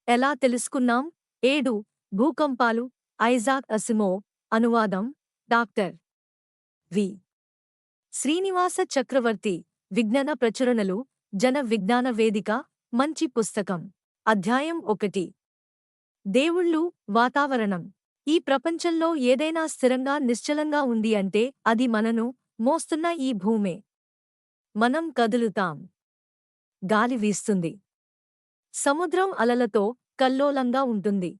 ఎలా తెలుసుకున్నాం? 7 భూకంపాలు. Isaac Asimov. అనువాదం డాక్టర్ వి. శ్రీనివాస చక్రవర్తి. విజ్ఞాన ప్రచురణలు. జన విజ్ఞాన వేదిక. మంచి పుస్తకం. అధ్యాయం 1. దేవుళ్ళు, వాతావరణం. ఈ ప్రపంచంలో ఏదైనా స్థిరంగా నిశ్చలంగా ఉంది అంటే అది మనను మోస్తున్న ఈ భూమే. మనం కదులుతాం. గాలి వీస్తుంది. సముద్రం అలలతో కల్లోలంగా ఉంటుంది.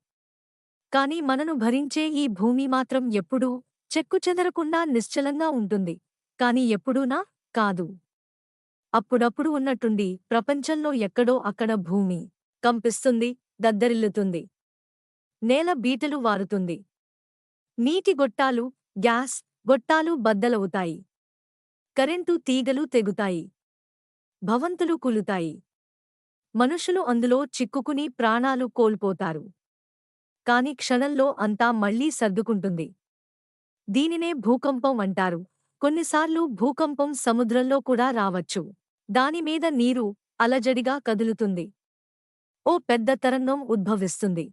కాని మనను భరించే ఈ భూమి మాత్రం ఎప్పుడూ చెక్కుచెదరకుండా నిశ్చలంగా ఉంటుంది. కాని ఎప్పుడూనా? కాదు. అప్పుడప్పుడు ఉన్నట్టుండి ప్రపంచంలో ఎక్కడో అక్కడ భూమి కంపిస్తుంది, దద్దరిల్లుతుంది. నేల బీటలు వారుతుంది. నీటి గొట్టాలు, గ్యాస్ గొట్టాలు బద్దలవుతాయి. కరెంటు తీగలు తెగుతాయి. భవంతులు కూలుతాయి. మనుషులు అందులో చిక్కుకుని ప్రాణాలు కోల్పోతారు. కాని క్షణంలో అంతా మళ్లీ సర్దుకుంటుంది. దీనినే భూకంపం అంటారు. కొన్నిసార్లు భూకంపం సముద్రంలో కూడా రావచ్చు. దానిమీద నీరు అలజడిగా కదులుతుంది. ఓ పెద్ద తరంగం ఉద్భవిస్తుంది.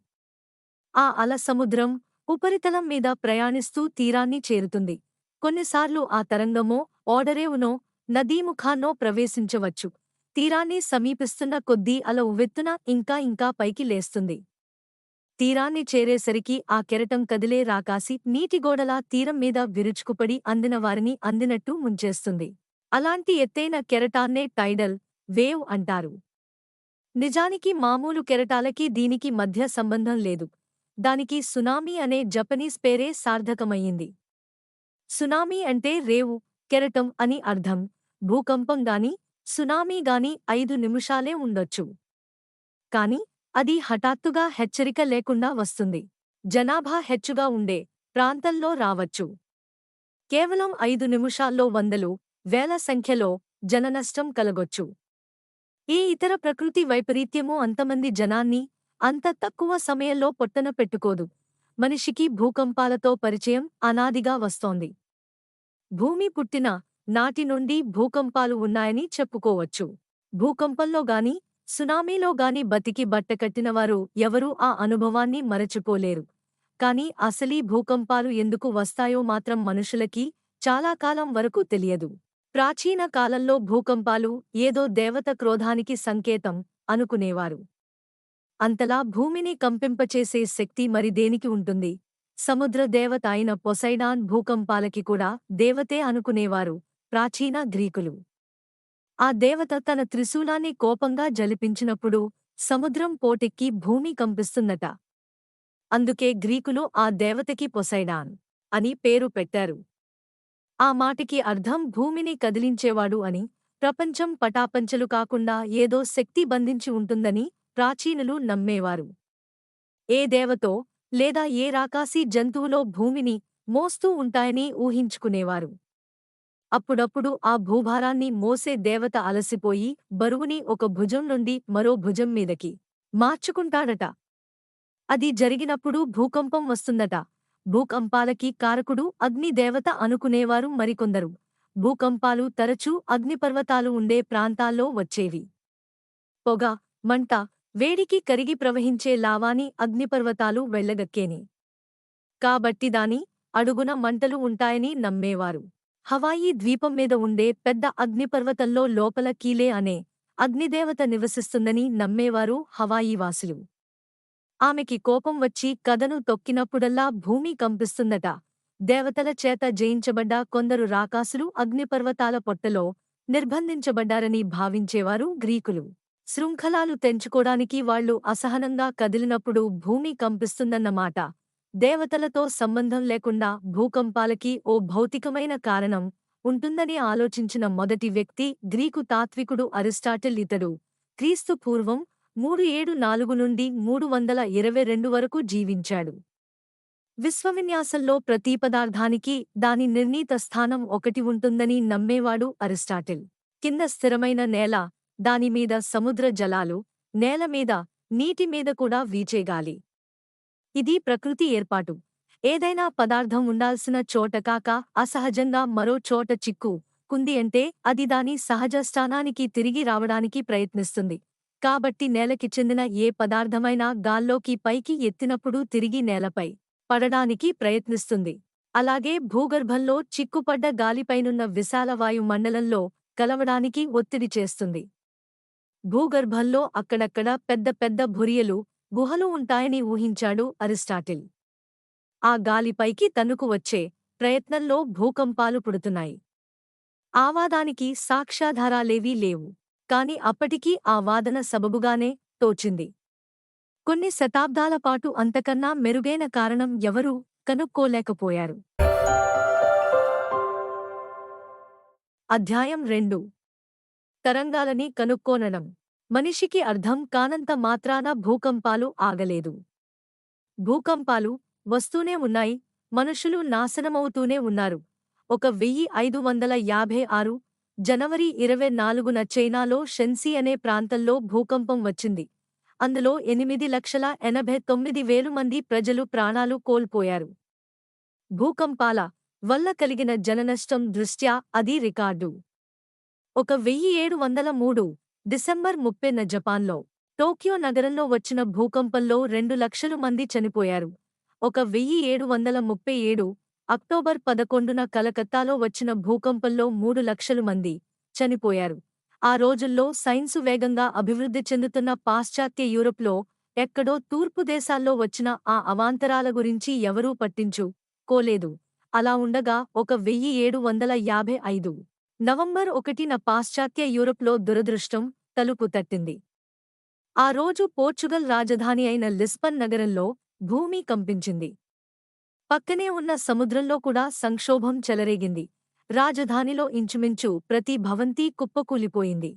ఆ అల సముద్రం ఉపరితలం మీద ప్రయాణిస్తూ తీరాన్ని చేరుతుంది. కొన్నిసార్లు ఆ తరంగమో ఓడరేవునో నదీముఖాన్నో ప్రవేశించవచ్చు. తీరాన్ని సమీపిస్తున్న కొద్దీ అల ఉవ్వెత్తున ఇంకా ఇంకా పైకి లేస్తుంది. తీరాన్ని చేరేసరికి ఆ కెరటం కదిలే రాకాసి నీటిగోడలా తీరం మీద విరుచుకుపడి అందిన వారిని అందినట్టు ముంచేస్తుంది. అలాంటి ఎత్తైన కెరటాన్నే టైడల్ వేవ్ అంటారు. నిజానికి మామూలు కెరటాలకి దీనికి మధ్య సంబంధం లేదు. దానికి సునామీ అనే జపనీస్ పేరే సార్థకమయ్యింది. సునామీ అంటే రేవు, కెరటం అని అర్థం. భూకంపం గాని, సునామీ గాని 5 నిమిషాలే ఉండొచ్చు. కాని అది హఠాత్తుగా హెచ్చరిక లేకుండా వస్తుంది. జనాభా హెచ్చుగా ఉండే ప్రాంతంలో రావచ్చు. కేవలం 5 నిమిషాల్లో వందలు, వేల సంఖ్యలో జననష్టం కలగొచ్చు. ఏ ఇతర ప్రకృతి వైపరీత్యమూ అంతమంది జనాన్ని అంత తక్కువ సమయంలో పొట్టన పెట్టుకోదు. మనిషికి భూకంపాలతో పరిచయం అనాదిగా వస్తోంది. భూమి పుట్టిన నాటి నుండి భూకంపాలు ఉన్నాయని చెప్పుకోవచ్చు. భూకంపంలో గాని, సునామీలో గాని బతికి బట్టకట్టినవారు ఎవరూ ఆ అనుభవాన్ని మరచిపోలేరు. కాని అసలీ భూకంపాలు ఎందుకు వస్తాయో మాత్రం మనుషులకి చాలా కాలం వరకు తెలియదు. ప్రాచీన కాలంలో భూకంపాలు ఏదో దేవత క్రోధానికి సంకేతం అనుకునేవారు. అంతలా భూమిని కంపింపచేసే శక్తి మరి దేనికి ఉంటుంది? సముద్ర దేవత అయిన పొసైడాన్ భూకంపాలకి కూడా దేవతే అనుకునేవారు ప్రాచీన గ్రీకులు. ఆ దేవత తన త్రిశూలాన్ని కోపంగా జలిపించినప్పుడు సముద్రం పోటెక్కి భూమి కంపిస్తుందట. అందుకే గ్రీకులు ఆ దేవతకి పొసైడాన్ అని పేరు పెట్టారు. ఆ మాటకి అర్థం భూమిని కదిలించేవాడు అని, ప్రపంచం పటాపంచలు కాకుండా ఏదో శక్తి బంధించి ఉంటుందని ప్రాచీనులు నమ్మేవారు. ఏ దేవతో లేదా ఏ రాకాసి జంతువులో భూమిని మోస్తూ ఉంటాయని ఊహించుకునేవారు. అప్పుడప్పుడు ఆ భూభారాన్ని మోసే దేవత అలసిపోయి బరువుని ఒక భుజం నుండి మరో భుజం మీదకి మార్చుకుంటాడట. అది జరిగినప్పుడు భూకంపం వస్తుందట. భూకంపాలకి కారకుడు అగ్నిదేవత అనుకునేవారు మరికొందరు. భూకంపాలు తరచూ అగ్నిపర్వతాలు ఉండే ప్రాంతాల్లో వచ్చేవి. పొగ, మంట, వేడికి కరిగి ప్రవహించే లావాని అగ్నిపర్వతాలు వెళ్లగక్కేని. కాబట్టి దాని అడుగున మంటలు ఉంటాయని నమ్మేవారు. హవాయి ద్వీపం మీద ఉండే పెద్ద అగ్నిపర్వతంలో లోపల కీలే అనే అగ్నిదేవత నివసిస్తుందని నమ్మేవారు హవాయివాసులు. ఆమెకి కోపం వచ్చి కదను తొక్కినప్పుడల్లా భూమి కంపిస్తుందట. దేవతల చేత జయించబడ్డ కొందరు రాకాసులు అగ్నిపర్వతాల పొట్టలో నిర్బంధించబడ్డారని భావించేవారు గ్రీకులు. శృంఖలాలు తెంచుకోడానికి వాళ్లు అసహనంగా కదిలినప్పుడు భూమి కంపిస్తుందన్నమాట. దేవతలతో సంబంధం లేకుండా భూకంపాలకి ఓ భౌతికమైన కారణం ఉంటుందని ఆలోచించిన మొదటి వ్యక్తి గ్రీకు తాత్వికుడు అరిస్టాటిల్. ఇతడు క్రీస్తు పూర్వం 374 నుండి 322 వరకు జీవించాడు. విశ్వవిన్యాసంలో ప్రతి పదార్థానికి దాని నిర్ణీత స్థానం ఒకటి ఉంటుందని నమ్మేవాడు అరిస్టాటిల్. కింద స్థిరమైన నేల, దానిమీద సముద్ర జలాలు, నేలమీద, నీటిమీద కూడా వీచేగాలి. ఇది ప్రకృతి ఏర్పాటు. ఏదైనా పదార్థం ఉండాల్సిన చోట కాక అసహజంగా మరో చోట చిక్కు కుంది అంటే అది దాని సహజ స్థానానికి తిరిగి రావడానికి ప్రయత్నిస్తుంది. కాబట్టి నేలకి చెందిన ఏ పదార్థమైనా గాల్లోకి పైకి ఎత్తినప్పుడు తిరిగి నేలపై పడడానికి ప్రయత్నిస్తుంది. అలాగే భూగర్భంలో చిక్కుపడ్డ గాలిపైనున్న విశాల వాయుమండలంలో కలవడానికి ఒత్తిడి చేస్తుంది. భూగర్భంలో అక్కడక్కడ పెద్ద పెద్ద బొరియలు, గుహలు ఉంటాయని ఊహించాడు అరిస్టాటిల్. ఆ గాలిపైకి తన్నుకు వచ్చే ప్రయత్నంలో భూకంపాలు పుడుతున్నాయి. ఆ వాదానికి సాక్ష్యాధారాలేవీ లేవు. కాని అప్పటికీ ఆ వాదన సబబుగానే తోచింది. కొన్ని శతాబ్దాల పాటు అంతకన్నా మెరుగైన కారణం ఎవరూ కనుక్కోలేకపోయారు. అధ్యాయం 2. తరంగాలని కనుక్కోనడం. మనిషికి అర్థం కానంత మాత్రాన భూకంపాలు ఆగలేదు. భూకంపాలు వస్తూనే ఉన్నాయి, మనుషులు నాశనమవుతూనే ఉన్నారు. 1556 జనవరి 24న చైనాలో షెన్సీ అనే ప్రాంతంలో భూకంపం వచ్చింది. అందులో 8,89,000 మంది ప్రజలు ప్రాణాలు కోల్పోయారు. భూకంపాల వల్ల కలిగిన జననష్టం దృష్ట్యా అది రికార్డు. 1703 డిసెంబర్ 30న జపాన్లో టోక్యో నగరంలో వచ్చిన భూకంపంలో 2,00,000 మంది చనిపోయారు. 1737 అక్టోబర్ 11న కలకత్తాలో వచ్చిన భూకంపంలో 3,00,000 మంది చనిపోయారు. ఆ రోజుల్లో సైన్సు వేగంగా అభివృద్ధి చెందుతున్న పాశ్చాత్య యూరప్లో ఎక్కడో తూర్పు దేశాల్లో వచ్చిన ఆ అవాంతరాల గురించి ఎవరూ పట్టించుకోలేదు. అలా ఉండగా 1755 నవంబర్ 1న పాశ్చాత్య యూరప్లో దురదృష్టం తలుపు తట్టింది. ఆ రోజు పోర్చుగల్ రాజధాని అయిన లిస్బన్ నగరంలో భూమి కంపించింది. పక్కనే ఉన్న సముద్రంలో కూడా సంక్షోభం చెలరేగింది. రాజధానిలో ఇంచుమించు ప్రతి భవంతి కుప్పకూలిపోయింది.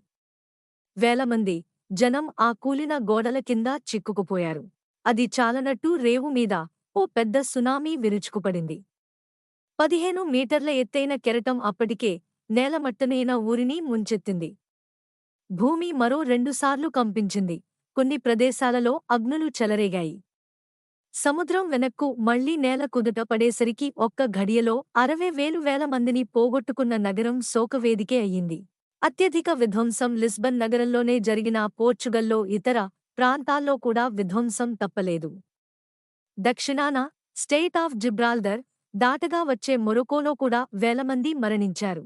వేలమంది జనం ఆ కూలిన గోడల కింద చిక్కుకుపోయారు. అది చాలనట్టు రేవు మీద ఓ పెద్ద సునామీ విరుచుకుపడింది. 15 మీటర్ల ఎత్తైన కెరటం అప్పటికే నేలమట్టనైన ఊరిని ముంచెత్తింది. భూమి మరో 2 సార్లు కంపించింది. కొన్ని ప్రదేశాలలో అగ్నులు చెలరేగాయి. సముద్రం వెనక్కు మళ్లీ నేల కుదుట పడేసరికి ఒక్క ఘడియలో 60,000 మందిని పోగొట్టుకున్న నగరం శోకవేదికే అయ్యింది. అత్యధిక విధ్వంసం లిస్బన్ నగరంలోనే జరిగినా పోర్చుగల్లో ఇతర ప్రాంతాల్లో కూడా విధ్వంసం తప్పలేదు. దక్షిణాన స్టేట్ ఆఫ్ జిబ్రాల్టర్ దాటగా వచ్చే మొరొకోలో కూడా వేలమంది మరణించారు.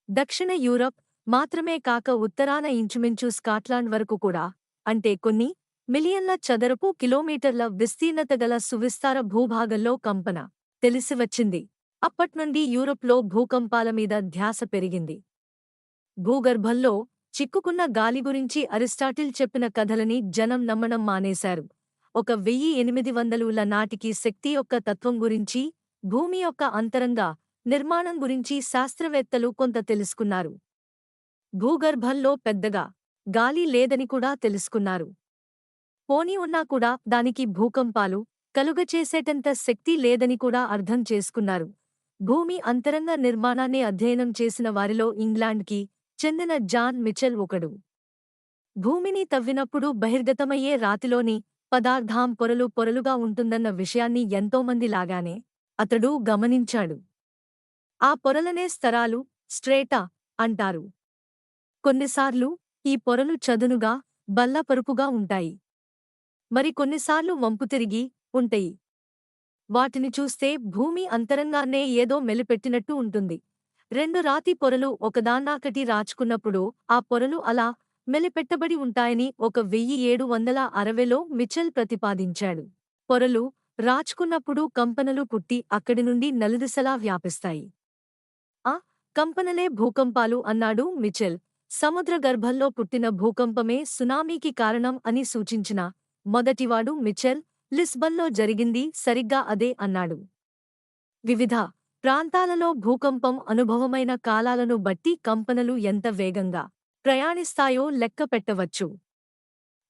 దక్షిణ యూరప్ మాత్రమే కాక ఉత్తరాన ఇంచుమించు స్కాట్లాండ్ వరకు కూడా, అంటే కొన్ని మిలియన్ల చదరపు కిలోమీటర్ల విస్తీర్ణత గల సువిస్తార భూభాగంలో కంపన తెలిసివచ్చింది. అప్పట్నుండి యూరప్లో భూకంపాల మీద ధ్యాస పెరిగింది. భూగర్భంలో చిక్కుకున్న గాలి గురించి అరిస్టాటిల్ చెప్పిన కథలని జనం నమ్మడం మానేశారు. 1800ల నాటికి శక్తి యొక్క తత్వం గురించి, భూమి యొక్క అంతరంగ నిర్మాణం గురించి శాస్త్రవేత్తలు కొంత తెలుసుకున్నారు. భూగర్భంలో పెద్దగా గాలి లేదని కూడా తెలుసుకున్నారు. పోనీ ఉన్నా కూడా దానికి భూకంపాలు కలుగచేసేటంత శక్తి లేదని కూడా అర్థం చేసుకున్నారు. భూమి అంతరంగ నిర్మాణాన్ని అధ్యయనం చేసిన వారిలో ఇంగ్లాండ్కి చెందిన జాన్ మిచెల్ ఒకడు. భూమిని తవ్వినప్పుడు బహిర్గతమయ్యే రాతిలోని పదార్థం పొరలు పొరలుగా ఉంటుందన్న విషయాన్ని ఎంతోమంది లాగానే అతడు గమనించాడు. ఆ పొరలనే స్తరాలు, స్ట్రేటా అంటారు. కొన్నిసార్లు ఈ పొరలు చదునుగా, బల్లపరుపుగా ఉంటాయి. మరి కొన్నిసార్లు వంపుతిరిగి ఉంటాయి. వాటిని చూస్తే భూమి అంతరంగాన్నే ఏదో మెలిపెట్టినట్టు ఉంటుంది. 2 రాతి పొరలు ఒకదాన్నాకటి రాచుకున్నప్పుడు ఆ పొరలు అలా మెలిపెట్టబడి ఉంటాయని 1760లో మిచెల్ ప్రతిపాదించాడు. పొరలు రాచుకున్నప్పుడు కంపనలు పుట్టి అక్కడి నుండి నలుదిశలా వ్యాపిస్తాయి. ఆ కంపనలే భూకంపాలు అన్నాడు మిచెల్. సముద్ర గర్భంలో పుట్టిన భూకంపమే సునామీకి కారణం అని సూచించిన మొదటివాడు మిచెల్. లిస్బన్లో జరిగింది సరిగ్గా అదే అన్నాడు. వివిధ ప్రాంతాలలో భూకంపం అనుభవమైన కాలాలను బట్టి కంపనలు ఎంత వేగంగా ప్రయాణిస్తాయో లెక్క పెట్టవచ్చు.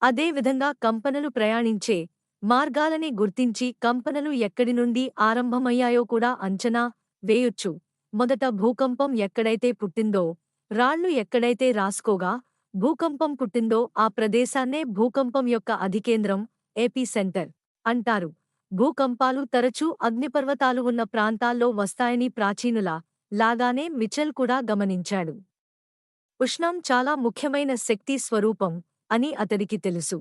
అదేవిధంగా కంపనలు ప్రయాణించే మార్గాలని గుర్తించి కంపనలు ఎక్కడి నుండి ఆరంభమయ్యాయో కూడా అంచనా వేయొచ్చు. మొదట భూకంపం ఎక్కడైతే పుట్టిందో, రాళ్లు ఎక్కడైతే రాసుకోగా భూకంపం పుట్టిందో ఆ ప్రదేశాన్నే భూకంపం యొక్క అధికేంద్రం, ఏపీ సెంటర్ అంటారు. భూకంపాలు తరచూ అగ్నిపర్వతాలు ఉన్న ప్రాంతాల్లో వస్తాయని ప్రాచీనుల లాగానే మిచెల్ కూడా గమనించాడు. ఉష్ణం చాలా ముఖ్యమైన శక్తి స్వరూపం అని అతడికి తెలుసు.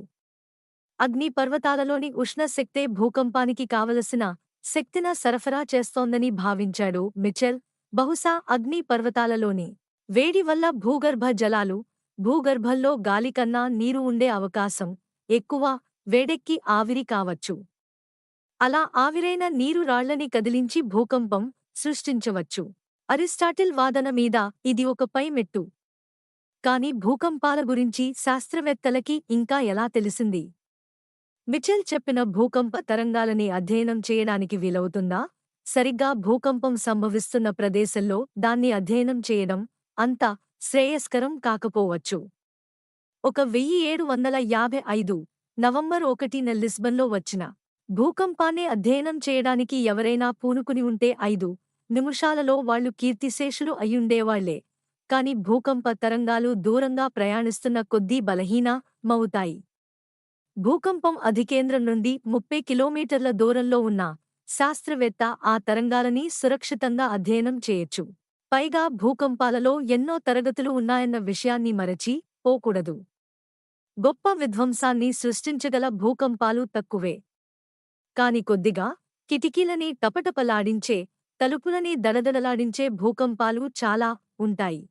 అగ్నిపర్వతాలలోని ఉష్ణశక్తే భూకంపానికి కావలసిన శక్తిన సరఫరా చేస్తోందని భావించాడు మిచెల్. బహుశా అగ్నిపర్వతాలలోని వేడి వల్ల భూగర్భ జలాలు, భూగర్భంలో గాలికన్నా నీరు ఉండే అవకాశం ఎక్కువ, వేడెక్కి ఆవిరి కావచ్చు. అలా ఆవిరైన నీరు రాళ్లని కదిలించి భూకంపం సృష్టించవచ్చు. అరిస్టాటిల్ వాదన మీద ఇది ఒక పైమెట్టు. కాని భూకంపాల గురించి శాస్త్రవేత్తలకి ఇంకా ఎలా తెలిసింది? మిచెల్ చెప్పిన భూకంప తరంగాలని అధ్యయనం చేయడానికి వీలవుతుందా? సరిగ్గా భూకంపం సంభవిస్తున్న ప్రదేశంలో దాన్ని అధ్యయనం చేయడం అంత శ్రేయస్కరం కాకపోవచ్చు. 1755 నవంబర్ 1న లిస్బన్లో వచ్చిన భూకంపాన్ని అధ్యయనం చేయడానికి ఎవరైనా పూనుకుని ఉంటే 5 నిమిషాలలో వాళ్లు కీర్తిశేషులు అయ్యుండేవాళ్లే. కాని భూకంప తరంగాలు దూరంగా ప్రయాణిస్తున్న కొద్దీ బలహీనమవుతాయి. భూకంపం అధికేంద్రం నుండి 30 కిలోమీటర్ల దూరంలో ఉన్న శాస్త్రవేత్త ఆ తరంగాలని సురక్షితంగా అధ్యయనం చేయొచ్చు. పైగా భూకంపాలలో ఎన్నో తరగతులు ఉన్నాయన్న విషయాన్ని మరచి పోకూడదు. గొప్ప విధ్వంసాన్ని సృష్టించగల భూకంపాలు తక్కువే. కాని కొద్దిగా కిటికీలని టపటపలాడించే, తలుపులని దడదడలాడించే భూకంపాలు చాలా ఉంటాయి.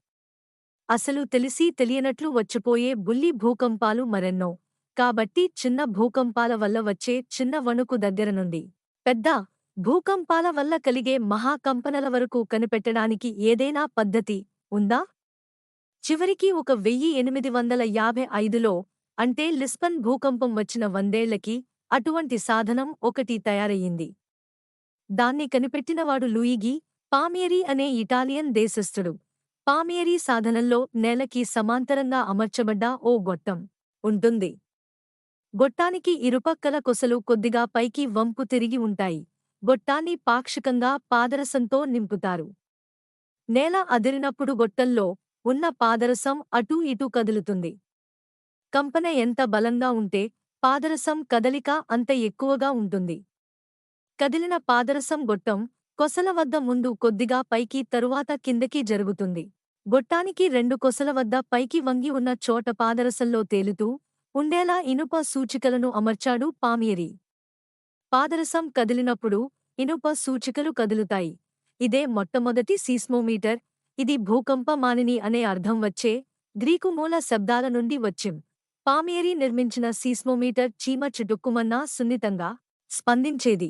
అసలు తెలిసి తెలియనట్లు వచ్చిపోయే బుల్లి భూకంపాలు మరెన్నో. కాబట్టి చిన్న భూకంపాల వల్ల వచ్చే చిన్న వణుకు దగ్గర నుండి పెద్ద భూకంపాల వల్ల కలిగే మహాకంపనల వరకు కనిపెట్టడానికి ఏదైనా పద్ధతి ఉందా? చివరికి 1855లో అంటే లిస్బన్ భూకంపం వచ్చిన 100ఏళ్లకి అటువంటి సాధనం ఒకటి తయారయ్యింది. దాన్ని కనిపెట్టినవాడు లూయిగి పామియరి అనే ఇటాలియన్ దేశస్థుడు. పామియరి సాధనంలో నేలకి సమాంతరంగా అమర్చబడ్డ ఓ గొట్టం ఉంటుంది. గొట్టానికి ఇరుపక్కల కొసలు కొద్దిగా పైకి వంపు తిరిగి ఉంటాయి. గొట్టాన్ని పాక్షికంగా పాదరసంతో నింపుతారు. నేల అదిరినప్పుడు గొట్టంలో ఉన్న పాదరసం అటూ ఇటూ కదులుతుంది. కంపన ఎంత బలంగా ఉంటే పాదరసం కదలిక అంత ఎక్కువగా ఉంటుంది. కదిలిన పాదరసం గొట్టం కొసల వద్ద ముందు కొద్దిగా పైకి తరువాత కిందకి జరుగుతుంది. గొట్టానికి 2 కొసల వద్ద పైకి వంగి ఉన్న చోట పాదరసంలో తేలుతూ ఉండేలా ఇనుప సూచికలను అమర్చాడు పామియరి. పాదరసం కదిలినప్పుడు ఇనుప సూచికలు కదులుతాయి. ఇదే మొట్టమొదటి సీస్మోమీటర్. ఇది భూకంపమానిని అనే అర్థం వచ్చే గ్రీకు మూల శబ్దాల నుండి వచ్చిం. పామియరి నిర్మించిన సీస్మోమీటర్ చీమ చిటుక్కుమన్నా సున్నితంగా స్పందించేది.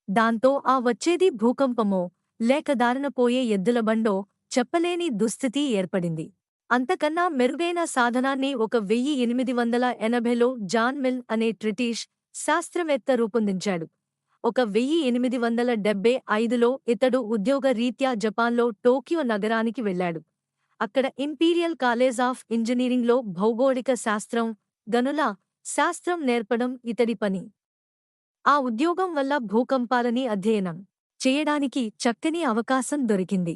దాంతో ఆ వచ్చేది భూకంపమో లేక దారిన పోయే ఎద్దుల బండో చెప్పలేని దుస్థితి ఏర్పడింది. అంతకన్నా మెరుగైన సాధనాన్ని 1880లో జాన్ మిల్ అనే బ్రిటిష్ శాస్త్రవేత్త రూపొందించాడు. 1875లో ఇతడు ఉద్యోగ రీత్యా జపాన్లో టోక్యో నగరానికి వెళ్లాడు. అక్కడ ఇంపీరియల్ కాలేజ్ ఆఫ్ ఇంజనీరింగ్లో భౌగోళిక శాస్త్రం, గనుల శాస్త్రం నేర్పడం ఇతడి పని. ఆ ఉద్యోగం వల్ల భూకంపాలని అధ్యయనం చేయడానికి చక్కని అవకాశం దొరికింది.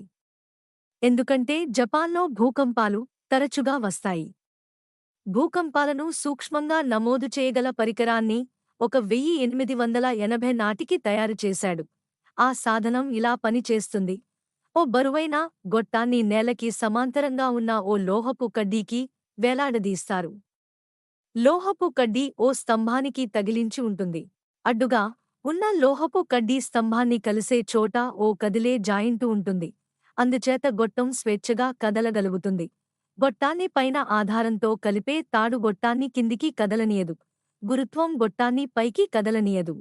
ఎందుకంటే జపాన్లో భూకంపాలు తరచుగా వస్తాయి. భూకంపాలను సూక్ష్మంగా నమోదు చేయగల పరికరాన్ని 1880 నాటికి తయారు చేశాడు. ఆ సాధనం ఇలా పనిచేస్తుంది. ఓ బరువైన గొట్టాన్ని నేలకి సమాంతరంగా ఉన్న ఓ లోహపు కడ్డీకి వేలాడదీస్తారు. లోహపు కడ్డీ ఓ స్తంభానికి తగిలించి ఉంటుంది. అడ్డుగా ఉన్న లోహపు కడ్డీ స్తంభాన్ని కలిసే చోట ఓ కదిలే జాయింటు ఉంటుంది. అందుచేత గొట్టం స్వేచ్ఛగా కదలగలుగుతుంది. గొట్టాన్ని పైన ఆధారంతో కలిపే తాడు గొట్టాన్ని కిందికి కదలనీయదు. గురుత్వం గొట్టాన్ని పైకి కదలనీయదు.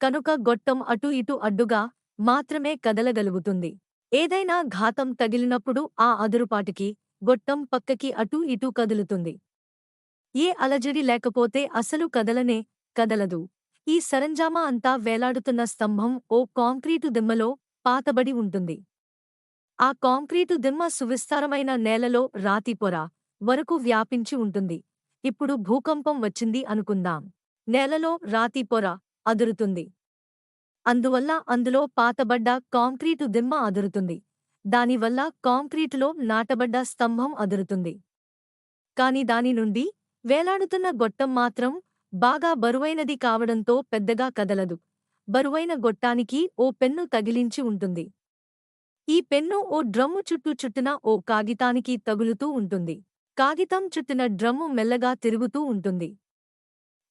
కనుక గొట్టం అటు ఇటు అడ్డుగా మాత్రమే కదలగలుగుతుంది. ఏదైనా ఘాతం తగిలినప్పుడు ఆ అదురుపాటుకి గొట్టం పక్కకి అటూ ఇటూ కదులుతుంది. ఏ అలజడి లేకపోతే అసలు కదలదు. ఈ సరంజామా అంతా వేలాడుతున్న స్తంభం ఓ కాంక్రీటు దిమ్మలో పాతబడి ఉంటుంది. ఆ కాంక్రీటు దిమ్మ సువిస్తారమైన నేలలో రాతిపొర వరకు వ్యాపించి ఉంటుంది. ఇప్పుడు భూకంపం వచ్చింది అనుకుందాం. నేలలో రాతిపొర అదురుతుంది. అందువల్ల అందులో పాతబడ్డ కాంక్రీటు దిమ్మ అదురుతుంది. దానివల్ల కాంక్రీటులో నాటబడ్డ స్తంభం అదురుతుంది. కాని దాని నుండి వేలాడుతున్న గొట్టం మాత్రం బాగా బరువైనది కావడంతో పెద్దగా కదలదు. బరువైన గొట్టానికి ఓ పెన్ను తగిలించి ఉంటుంది. ఈ పెన్ను ఓ డ్రమ్ము చుట్టూ చుట్టిన ఓ కాగితానికి తగులుతూ ఉంటుంది. కాగితం చుట్టిన డ్రమ్ము మెల్లగా తిరుగుతూ ఉంటుంది.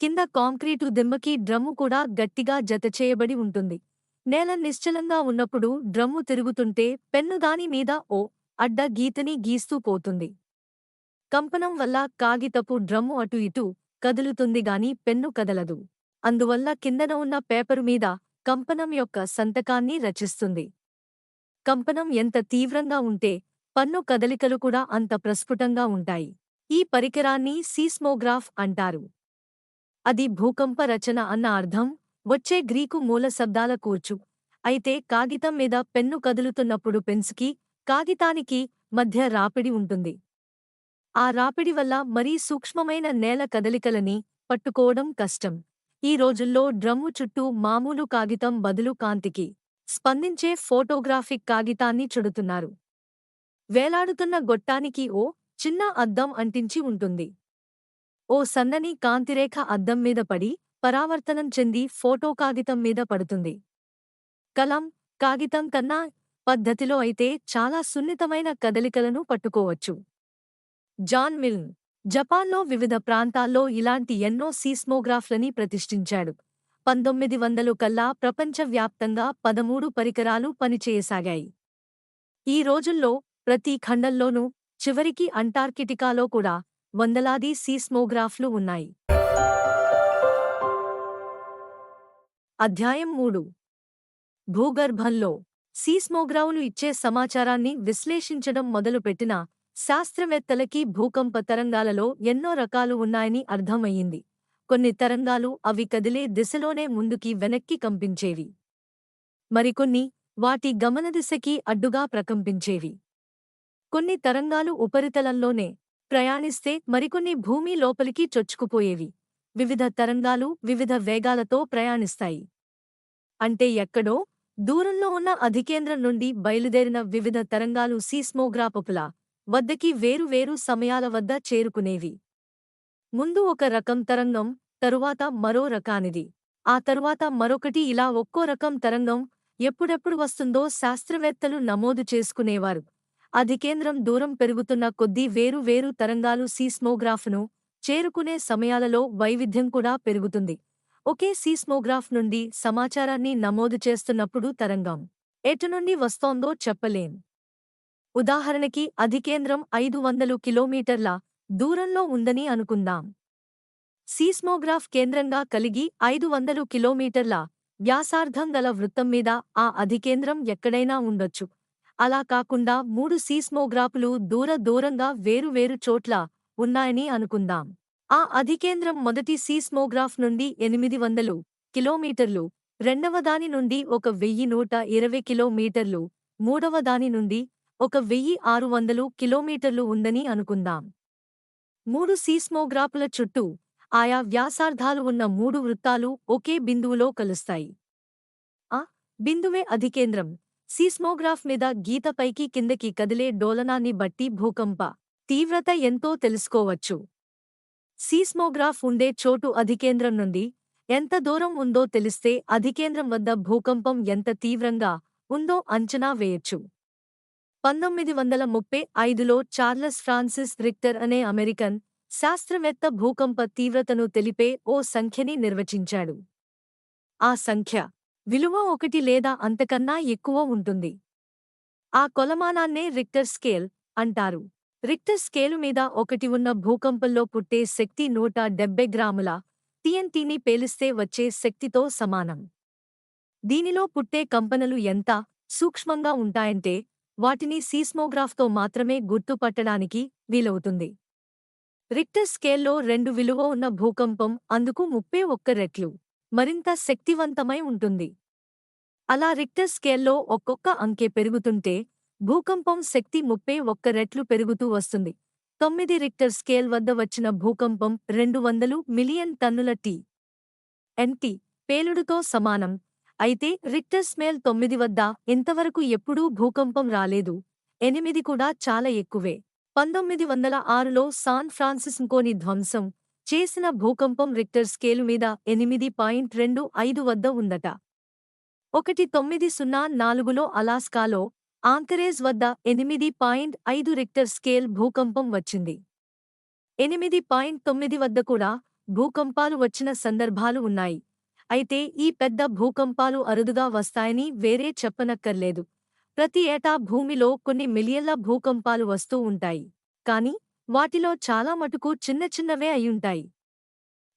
కింద కాంక్రీటు దిమ్మకి డ్రమ్ము కూడా గట్టిగా జతచేయబడి ఉంటుంది. నేల నిశ్చలంగా ఉన్నప్పుడు డ్రమ్ము తిరుగుతుంటే పెన్ను దాని మీద ఓ అడ్డ గీతని గీస్తూ పోతుంది. కంపనం వల్ల కాగితపు డ్రమ్ము అటు ఇటు కదులుతుంది గాని పెన్ను కదలదు. అందువల్ల కిందన ఉన్న పేపరు మీద కంపనం యొక్క సంతకాన్ని రచిస్తుంది. కంపనం ఎంత తీవ్రంగా ఉంటే పన్ను కదలికలు కూడా అంత ప్రస్ఫుటంగా ఉంటాయి. ఈ పరికరాన్ని సీస్మోగ్రాఫ్ అంటారు. అది భూకంప రచన అన్న అర్థం వచ్చే గ్రీకు మూల శబ్దాల కూర్చు. అయితే కాగితం మీద పెన్ను కదులుతున్నప్పుడు పెన్సుకి, కాగితానికి మధ్య రాపిడి ఉంటుంది. ఆ రాపిడి వల్ల మరీ సూక్ష్మమైన నేల కదలికలని పట్టుకోవడం కష్టం. ఈ రోజుల్లో డ్రమ్ము చుట్టూ మామూలు కాగితం బదులు కాంతికి స్పందించే ఫోటోగ్రాఫిక్ కాగితాన్ని చుడుతున్నారు. వేలాడుతున్న గొట్టానికి ఓ చిన్న అద్దం అంటించి ఉంటుంది. ఓ సన్నని కాంతిరేఖ అద్దం మీద పడి పరావర్తనం చెంది ఫోటో కాగితం మీద పడుతుంది. కలం, కాగితం కన్నా పద్ధతిలో అయితే చాలా సున్నితమైన కదలికలను పట్టుకోవచ్చు. జాన్ మిల్న్ జపాన్లో వివిధ ప్రాంతాల్లో ఇలాంటి ఎన్నో సీస్మోగ్రాఫ్లని ప్రతిష్ఠించాడు. 1900 కల్లా ప్రపంచవ్యాప్తంగా 13 పరికరాలు పనిచేయసాగాయి. ఈ రోజుల్లో ప్రతి ఖండంలోనూ, చివరికి అంటార్కిటికాలో కూడా వందలాది సీస్మోగ్రాఫ్లు ఉన్నాయి. అధ్యాయం 3. భూగర్భంలో సీస్మోగ్రాఫ్లు ఇచ్చే సమాచారాన్ని విశ్లేషించడం మొదలుపెట్టిన శాస్త్రవేత్తలకి భూకంప తరంగాలలో ఎన్నో రకాలు ఉన్నాయని అర్థమయ్యింది. కొన్ని తరంగాలు అవి కదిలే దిశలోనే ముందుకి వెనక్కి కంపించేవి. మరికొన్ని వాటి గమనదిశకి అడ్డుగా ప్రకంపించేవి. కొన్ని తరంగాలు ఉపరితలంలోనే ప్రయాణిస్తే మరికొన్ని భూమి లోపలికి చొచ్చుకుపోయేవి. వివిధ తరంగాలు వివిధ వేగాలతో ప్రయాణిస్తాయి. అంటే ఎక్కడో దూరంలో ఉన్న అధికేంద్రం నుండి బయలుదేరిన వివిధ తరంగాలు సీస్మోగ్రాఫుల వద్దకి వేరు సమయాల వద్ద చేరుకునేవి. ముందు ఒక రకం తరంగం, తరువాత మరో రకానిది, ఆ తరువాత మరొకటి, ఇలా ఒక్కో రకం తరంగం ఎప్పుడెప్పుడు వస్తుందో శాస్త్రవేత్తలు నమోదు చేసుకునేవారు. అధికేంద్రం దూరం పెరుగుతున్న కొద్దీ వేరు తరంగాలు సీస్మోగ్రాఫ్ను చేరుకునే సమయాలలో వైవిధ్యం కూడా పెరుగుతుంది. ఒకే సీస్మోగ్రాఫ్ నుండి సమాచారాన్ని నమోదు చేస్తున్నప్పుడు తరంగం ఎటునుండి వస్తోందో చెప్పలేం. ఉదాహరణకి అధికేంద్రం 500 కిలోమీటర్ల దూరంలో ఉందని అనుకుందాం. సీస్మోగ్రాఫ్ కేంద్రంగా కలిగి 500 కిలోమీటర్ల వ్యాసార్థం గల వృత్తం మీద ఆ అధికేంద్రం ఎక్కడైనా ఉండొచ్చు. అలా కాకుండా 3 సీస్మోగ్రాఫులు దూరంగా వేరు చోట్ల ఉన్నాయని అనుకుందాం. ఆ అధికేంద్రం మొదటి సీస్మోగ్రాఫ్ నుండి 800 కిలోమీటర్లు, రెండవదాని నుండి 1120 కిలోమీటర్లు, మూడవదాని నుండి 1600 కిలోమీటర్లు ఉందని అనుకుందాం. 3 సీస్మోగ్రాఫుల చుట్టూ ఆయా వ్యాసార్థాలు ఉన్న 3 వృత్తాలు ఒకే బిందువులో కలుస్తాయి. ఆ బిందువే అధికేంద్రం. సీస్మోగ్రాఫ్ మీద గీత పైకి కిందకి కదిలే డోలనాన్ని బట్టి భూకంప తీవ్రత ఎంతో తెలుసుకోవచ్చు. సీస్మోగ్రాఫ్ ఉండే చోటు అధికేంద్రం నుండి ఎంత దూరం ఉందో తెలిస్తే అధికేంద్రం వద్ద భూకంపం ఎంత తీవ్రంగా ఉందో అంచనా వేయొచ్చు. 1935లో చార్లెస్ ఫ్రాన్సిస్ రిక్టర్ అనే అమెరికన్ శాస్త్రవేత్త భూకంప తీవ్రతను తెలిపే ఓ సంఖ్యని నిర్వచించాడు. ఆ సంఖ్య విలువ 1 లేదా అంతకన్నా ఎక్కువ ఉంటుంది. ఆ కొలమానాన్నే రిక్టర్ స్కేల్ అంటారు. రిక్టర్ స్కేలు మీద 1 ఉన్న భూకంపంలో పుట్టే శక్తి 170 గ్రాముల TNTని పేలిస్తే వచ్చే శక్తితో సమానం. దీనిలో పుట్టే కంపనలు ఎంత సూక్ష్మంగా ఉంటాయంటే వాటిని సీస్మోగ్రాఫ్తో మాత్రమే గుర్తుపట్టడానికి వీలవుతుంది. రిక్టర్ స్కేల్లో 2 విలువ ఉన్న భూకంపం అందుకు 31 రెట్లు మరింత శక్తివంతమై ఉంటుంది. అలా రిక్టర్ స్కేల్లో ఒక్కొక్క అంకె పెరుగుతుంటే భూకంపం శక్తి 31 రెట్లు పెరుగుతూ వస్తుంది. 9 రిక్టర్ స్కేల్ వద్ద వచ్చిన భూకంపం 200 మిలియన్ టన్నుల TNT పేలుడుతో సమానం. అయితే రిక్టర్ స్కేల్ 9 వద్ద ఇంతవరకు ఎప్పుడూ భూకంపం రాలేదు. 8 కూడా చాలా ఎక్కువే. 1906లో సాన్ ఫ్రాన్సిస్కోని ధ్వంసం చేసిన భూకంపం రిక్టర్ స్కేలు మీద 8.25 వద్ద ఉందట. 1904లో అలాస్కాలో ఆంకరేజ్ వద్ద 8.5 రిక్టర్ స్కేల్ భూకంపం వచ్చింది. 8.9 వద్ద కూడా భూకంపాలు వచ్చిన సందర్భాలు ఉన్నాయి. అయితే ఈ పెద్ద భూకంపాలు అరుదుగా వస్తాయని వేరే చెప్పనక్కర్లేదు. ప్రతి ఏటా భూమిలో కొన్ని మిలియన్ల భూకంపాలు వస్తూ ఉంటాయి. కానీ వాటిలో చాలా మటుకు చిన్న చిన్నవే అయ్యుంటాయి.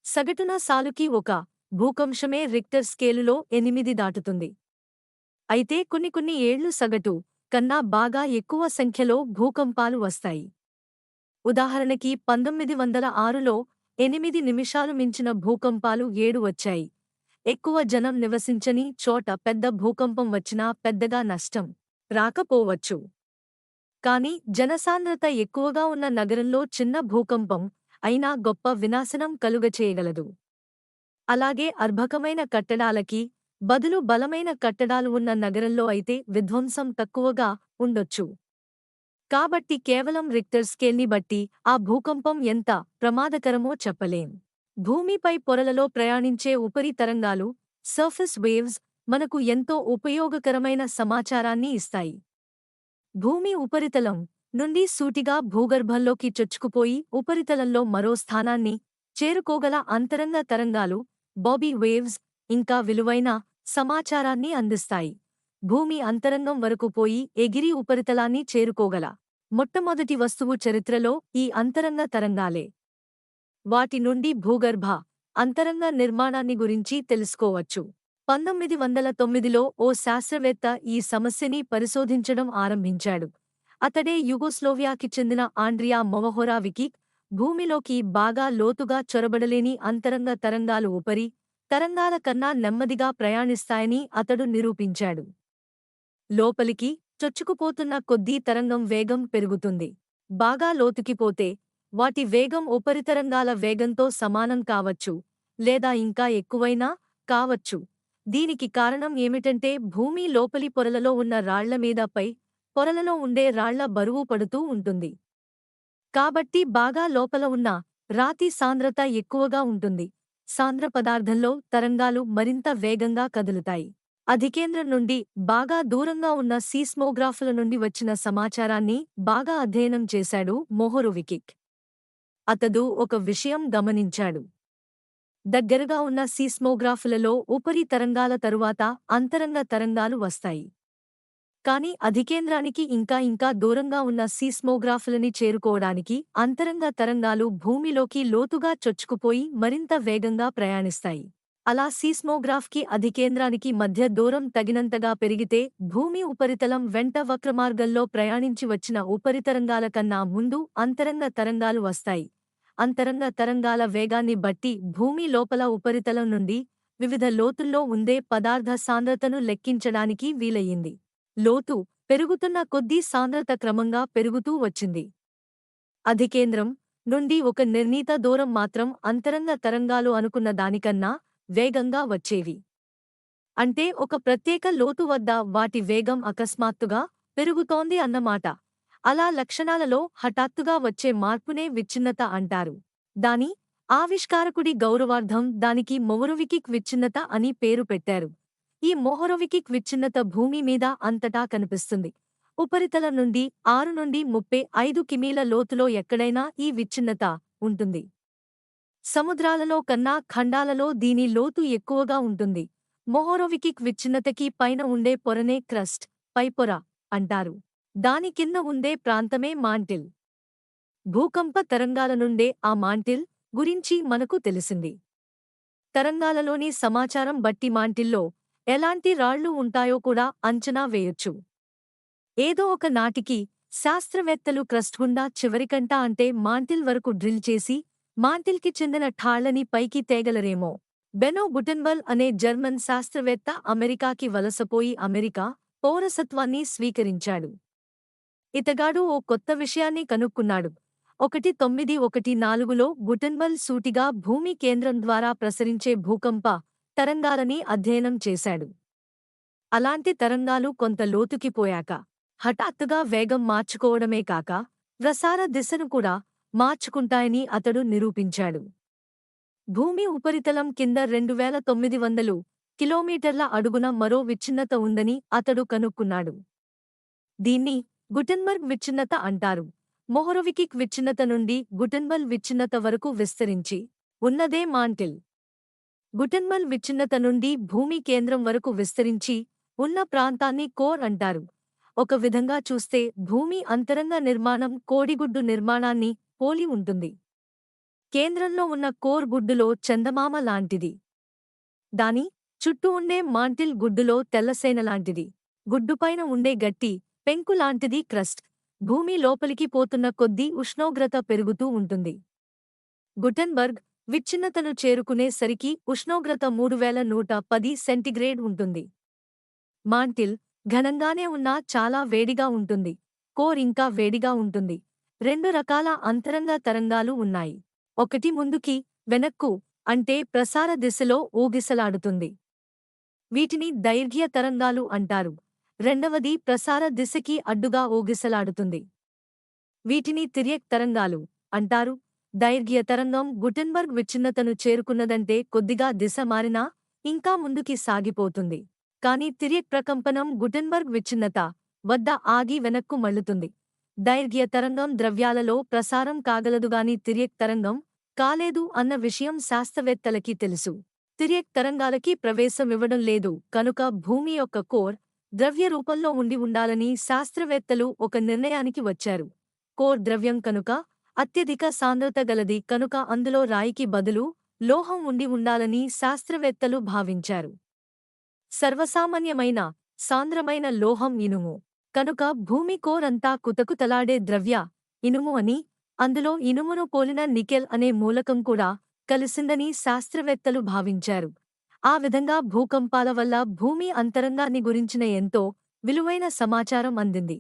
సగటున సాలుకి ఒక భూకంపమే రిక్టర్ స్కేలులో 8 దాటుతుంది. అయితే కొన్ని ఏళ్లు సగటు కన్నా బాగా ఎక్కువ సంఖ్యలో భూకంపాలు వస్తాయి. ఉదాహరణకి 1906లో 8 నిమిషాలు మించిన భూకంపాలు 7 వచ్చాయి. ఎక్కువ జనం నివసించని చోట పెద్ద భూకంపం వచ్చినా పెద్దగా నష్టం రాకపోవచ్చు. కానీ జనసాంద్రత ఎక్కువగా ఉన్న నగరంలో చిన్న భూకంపం అయినా గొప్ప వినాశనం కలుగచేయగలదు. అలాగే అర్భకమైన కట్టడాలకి బదులు బలమైన కట్టడాలు ఉన్న నగరంలో అయితే విధ్వంసం తక్కువగా ఉండొచ్చు. కాబట్టి కేవలం రిక్టర్ స్కేల్ని బట్టి ఆ భూకంపం ఎంత ప్రమాదకరమో చెప్పలేం. భూమిపై పొరలలో ప్రయాణించే ఉపరి తరంగాలు సర్ఫేస్ వేవ్స్ మనకు ఎంతో ఉపయోగకరమైన సమాచారాన్ని ఇస్తాయి. భూమి ఉపరితలం నుండి సూటిగా భూగర్భంలోకి చొచ్చుకుపోయి ఉపరితలంలో మరో స్థానాన్ని చేరుకోగల అంతరంగ తరంగాలు బాబీ వేవ్స్ ఇంకా విలువైన సమాచారాన్ని అందిస్తాయి. భూమి అంతరంగం వరకు పోయి ఎగిరి ఉపరితలాన్ని చేరుకోగల మొట్టమొదటి వస్తువు చరిత్రలో ఈ అంతరంగ తరంగాలే. వాటి నుండి భూగర్భ అంతరంగ నిర్మాణాన్ని గురించి తెలుసుకోవచ్చు. 1909లో ఓ శాస్త్రవేత్త ఈ సమస్యని పరిశోధించడం ఆరంభించాడు. అతడే యుగోస్లోవియాకి చెందిన ఆండ్రియా మొవహోరావికిక్. భూమిలోకి బాగా లోతుగా చొరబడలేని అంతరంగ తరంగాలు ఉపరి తరంగాల కన్నా నెమ్మదిగా ప్రయాణిస్తాయని అతడు నిరూపించాడు. లోపలికి చొచ్చుకుపోతున్న కొద్దీ తరంగం వేగం పెరుగుతుంది. బాగా లోతుకిపోతే వాటి వేగం ఉపరితరంగాల వేగంతో సమానం కావచ్చు, లేదా ఇంకా ఎక్కువైనా కావచ్చు. దీనికి కారణం ఏమిటంటే భూమి లోపలి పొరలలో ఉన్న రాళ్ల మీద పై పొరలలో ఉండే రాళ్ల బరువు పడుతూ ఉంటుంది. కాబట్టి బాగా లోపల ఉన్న రాతి సాంద్రత ఎక్కువగా ఉంటుంది. సాంద్ర పదార్థంలో తరంగాలు మరింత వేగంగా కదులుతాయి. అధికేంద్రం నుండి బాగా దూరంగా ఉన్న సీస్మోగ్రాఫుల నుండి వచ్చిన సమాచారాన్ని బాగా అధ్యయనం చేశాడు మొహరోవికిక్. అతడు ఒక విషయం గమనించాడు. దగ్గరగా ఉన్న సీస్మోగ్రాఫులలో ఉపరి తరంగాల తరువాత అంతరంగ తరంగాలు వస్తాయి. కాని అధికేంద్రానికి ఇంకా దూరంగా ఉన్న సీస్మోగ్రాఫులని చేరుకోవడానికి అంతరంగ తరంగాలు భూమిలోకి లోతుగా చొచ్చుకుపోయి మరింత వేగంగా ప్రయాణిస్తాయి. అలా సీస్మోగ్రాఫ్కి అధికేంద్రానికి మధ్య దూరం తగినంతగా పెరిగితే భూమి ఉపరితలం వెంట వక్రమార్గంలో ప్రయాణించి వచ్చిన ఉపరితరంగాల కన్నా ముందు అంతరంగ తరంగాలు వస్తాయి. అంతరంగ తరంగాల వేగాన్ని బట్టి భూమి లోపల ఉపరితలం నుండి వివిధ లోతుల్లో ఉండే పదార్థ సాంద్రతను లెక్కించడానికి వీలయ్యింది. లోతు పెరుగుతున్న కొద్దీ సాంద్రత క్రమంగా పెరుగుతూ వచ్చింది. అధికేంద్రం నుండి ఒక నిర్ణీత దూరం మాత్రం అంతరంగ తరంగాలు అనుకున్న దానికన్నా వేగంగా వచ్చేవి. అంటే ఒక ప్రత్యేక లోతు వద్ద వాటి వేగం అకస్మాత్తుగా పెరుగుతోంది అన్నమాట. అలా లక్షణాలలో హఠాత్తుగా వచ్చే మార్పునే విచ్ఛిన్నత అంటారు. దాని ఆవిష్కారకుడి గౌరవార్థం దానికి మొహరోవికిక్ విచ్ఛిన్నత అని పేరు పెట్టారు. ఈ మొహరోవికిక్ విచ్ఛిన్నత భూమి మీద అంతటా కనిపిస్తుంది. ఉపరితలం నుండి 6 నుండి 35 కిమీల లోతులో ఎక్కడైనా ఈ విచ్ఛిన్నత ఉంటుంది. సముద్రాలలో కన్నా ఖండాలలో దీని లోతు ఎక్కువగా ఉంటుంది. మొహరోవికిక్ విచ్ఛిన్నతకి పైన ఉండే పొరనే క్రస్ట్ పైపొర అంటారు. దాని కింద ఉండే ప్రాంతమే మాంటిల్. భూకంప తరంగాల నుండే ఆ మాంటిల్ గురించి మనకు తెలిసింది. తరంగాలలోని సమాచారం బట్టి మాంటిల్లో ఎలాంటి రాళ్లు ఉంటాయో కూడా అంచనా వేయొచ్చు. ఏదో ఒక నాటికి శాస్త్రవేత్తలు క్రస్ట్ గుండా చివరికంట అంటే మాంటిల్ వరకు డ్రిల్ చేసి మాంటిల్కి చెందిన ఠాళ్లని పైకి తేగలరేమో. బెనో గుటెన్బర్గ్ అనే జర్మన్ శాస్త్రవేత్త అమెరికాకి వలసపోయి అమెరికా పౌరసత్వాన్ని స్వీకరించాడు. ఇతగాడు ఓ కొత్త విషయాన్ని కనుక్కున్నాడు. 1914లో గుటెన్బర్గ్ సూటిగా భూమి కేంద్రం ద్వారా ప్రసరించే భూకంప తరంగాలని అధ్యయనం చేశాడు. అలాంటి తరంగాలు కొంత లోతుకి పోయాక హఠాత్తుగా వేగం మార్చుకోవడమే కాక ప్రసార దిశను కూడా మార్చుకుంటాయని అతడు నిరూపించాడు. భూమి ఉపరితలం కింద 2900 కిలోమీటర్ల అడుగున మరో విచ్ఛిన్నత ఉందని అతడు కనుక్కున్నాడు. దీన్ని గుటెన్బర్గ్ విచ్ఛిన్నత అంటారు. మొహొరొవికిక్ విచ్ఛిన్నత నుండి గుటెన్బర్గ్ విచ్ఛిన్నత వరకు విస్తరించి ఉన్నదే మాంటిల్. గుటెన్బర్గ్ విచ్ఛిన్నత నుండి భూమి కేంద్రం వరకు విస్తరించి ఉన్న ప్రాంతాన్ని కోర్ అంటారు. ఒక విధంగా చూస్తే భూమి అంతరంగ నిర్మాణం కోడిగుడ్డు నిర్మాణాన్ని పోలి ఉంటుంది. కేంద్రంలో ఉన్న కోర్ గుడ్డులో చందమామ లాంటిది. దాని చుట్టూ ఉండే మాంటిల్ గుడ్డులో తెల్లసేనలాంటిది. గుడ్డుపైన ఉండే గట్టి పెంకులాంటిది క్రస్ట్. భూమి లోపలికి పోతున్న కొద్దీ ఉష్ణోగ్రత పెరుగుతూ ఉంటుంది. గుటెన్బర్గ్ విచ్ఛిన్నతను చేరుకునే సరికి ఉష్ణోగ్రత 3110 సెంటీగ్రేడ్ ఉంటుంది. మాంటిల్ ఘనంగానే ఉన్నా చాలా వేడిగా ఉంటుంది. కోర్ ఇంకా వేడిగా ఉంటుంది. 2 రకాల అంతరంగ తరంగాలు ఉన్నాయి. ఒకటి ముందుకి, వెనక్కు అంటే ప్రసార దిశలో ఊగిసలాడుతుంది. వీటిని దైర్ఘ్య తరంగాలు అంటారు. రెండవది ప్రసార దిశకి అడ్డుగా ఊగిసలాడుతుంది. వీటిని తిర్యక్ తరంగాలు అంటారు. దైర్ఘ్య తరంగం గుటెన్బర్గ్ విచ్ఛిన్నతను చేరుకున్నదంటే కొద్దిగా దిశ మారినా ఇంకా ముందుకి సాగిపోతుంది. కాని తిర్యక్ ప్రకంపనం గుటెన్బర్గ్ విచ్ఛిన్నత వద్ద ఆగి వెనక్కు మళ్లుతుంది. దైర్ఘ్య తరంగం ద్రవ్యాలలో ప్రసారం కాగలదుగాని తిర్యక్ తరంగం కాలేదు అన్న విషయం శాస్త్రవేత్తలకి తెలుసు. తిర్యక్ తరంగాలకి ప్రవేశమివ్వడం లేదు కనుక భూమి యొక్క కోర్ ద్రవ్య రూపంలో ఉండి ఉండాలని శాస్త్రవేత్తలు ఒక నిర్ణయానికి వచ్చారు. కోర్ ద్రవ్యం కనుక, అత్యధిక సాంద్రత గలది కనుక అందులో రాయికి బదులు లోహం ఉండి ఉండాలని శాస్త్రవేత్తలు భావించారు. సర్వసామాన్యమైన సాంద్రమైన లోహం ఇనుము కనుక భూమి కోర్ అంతా కుతకుతలాడే ద్రవ్య ఇనుము అని, అందులో ఇనుమును పోలిన నికెల్ అనే మూలకం కూడా కలిసిందని శాస్త్రవేత్తలు భావించారు. ఆ విధంగా భూకంపాల వల్ల భూమి అంతరంగాన్ని గురించిన ఎంతో విలువైన సమాచారం అందింది.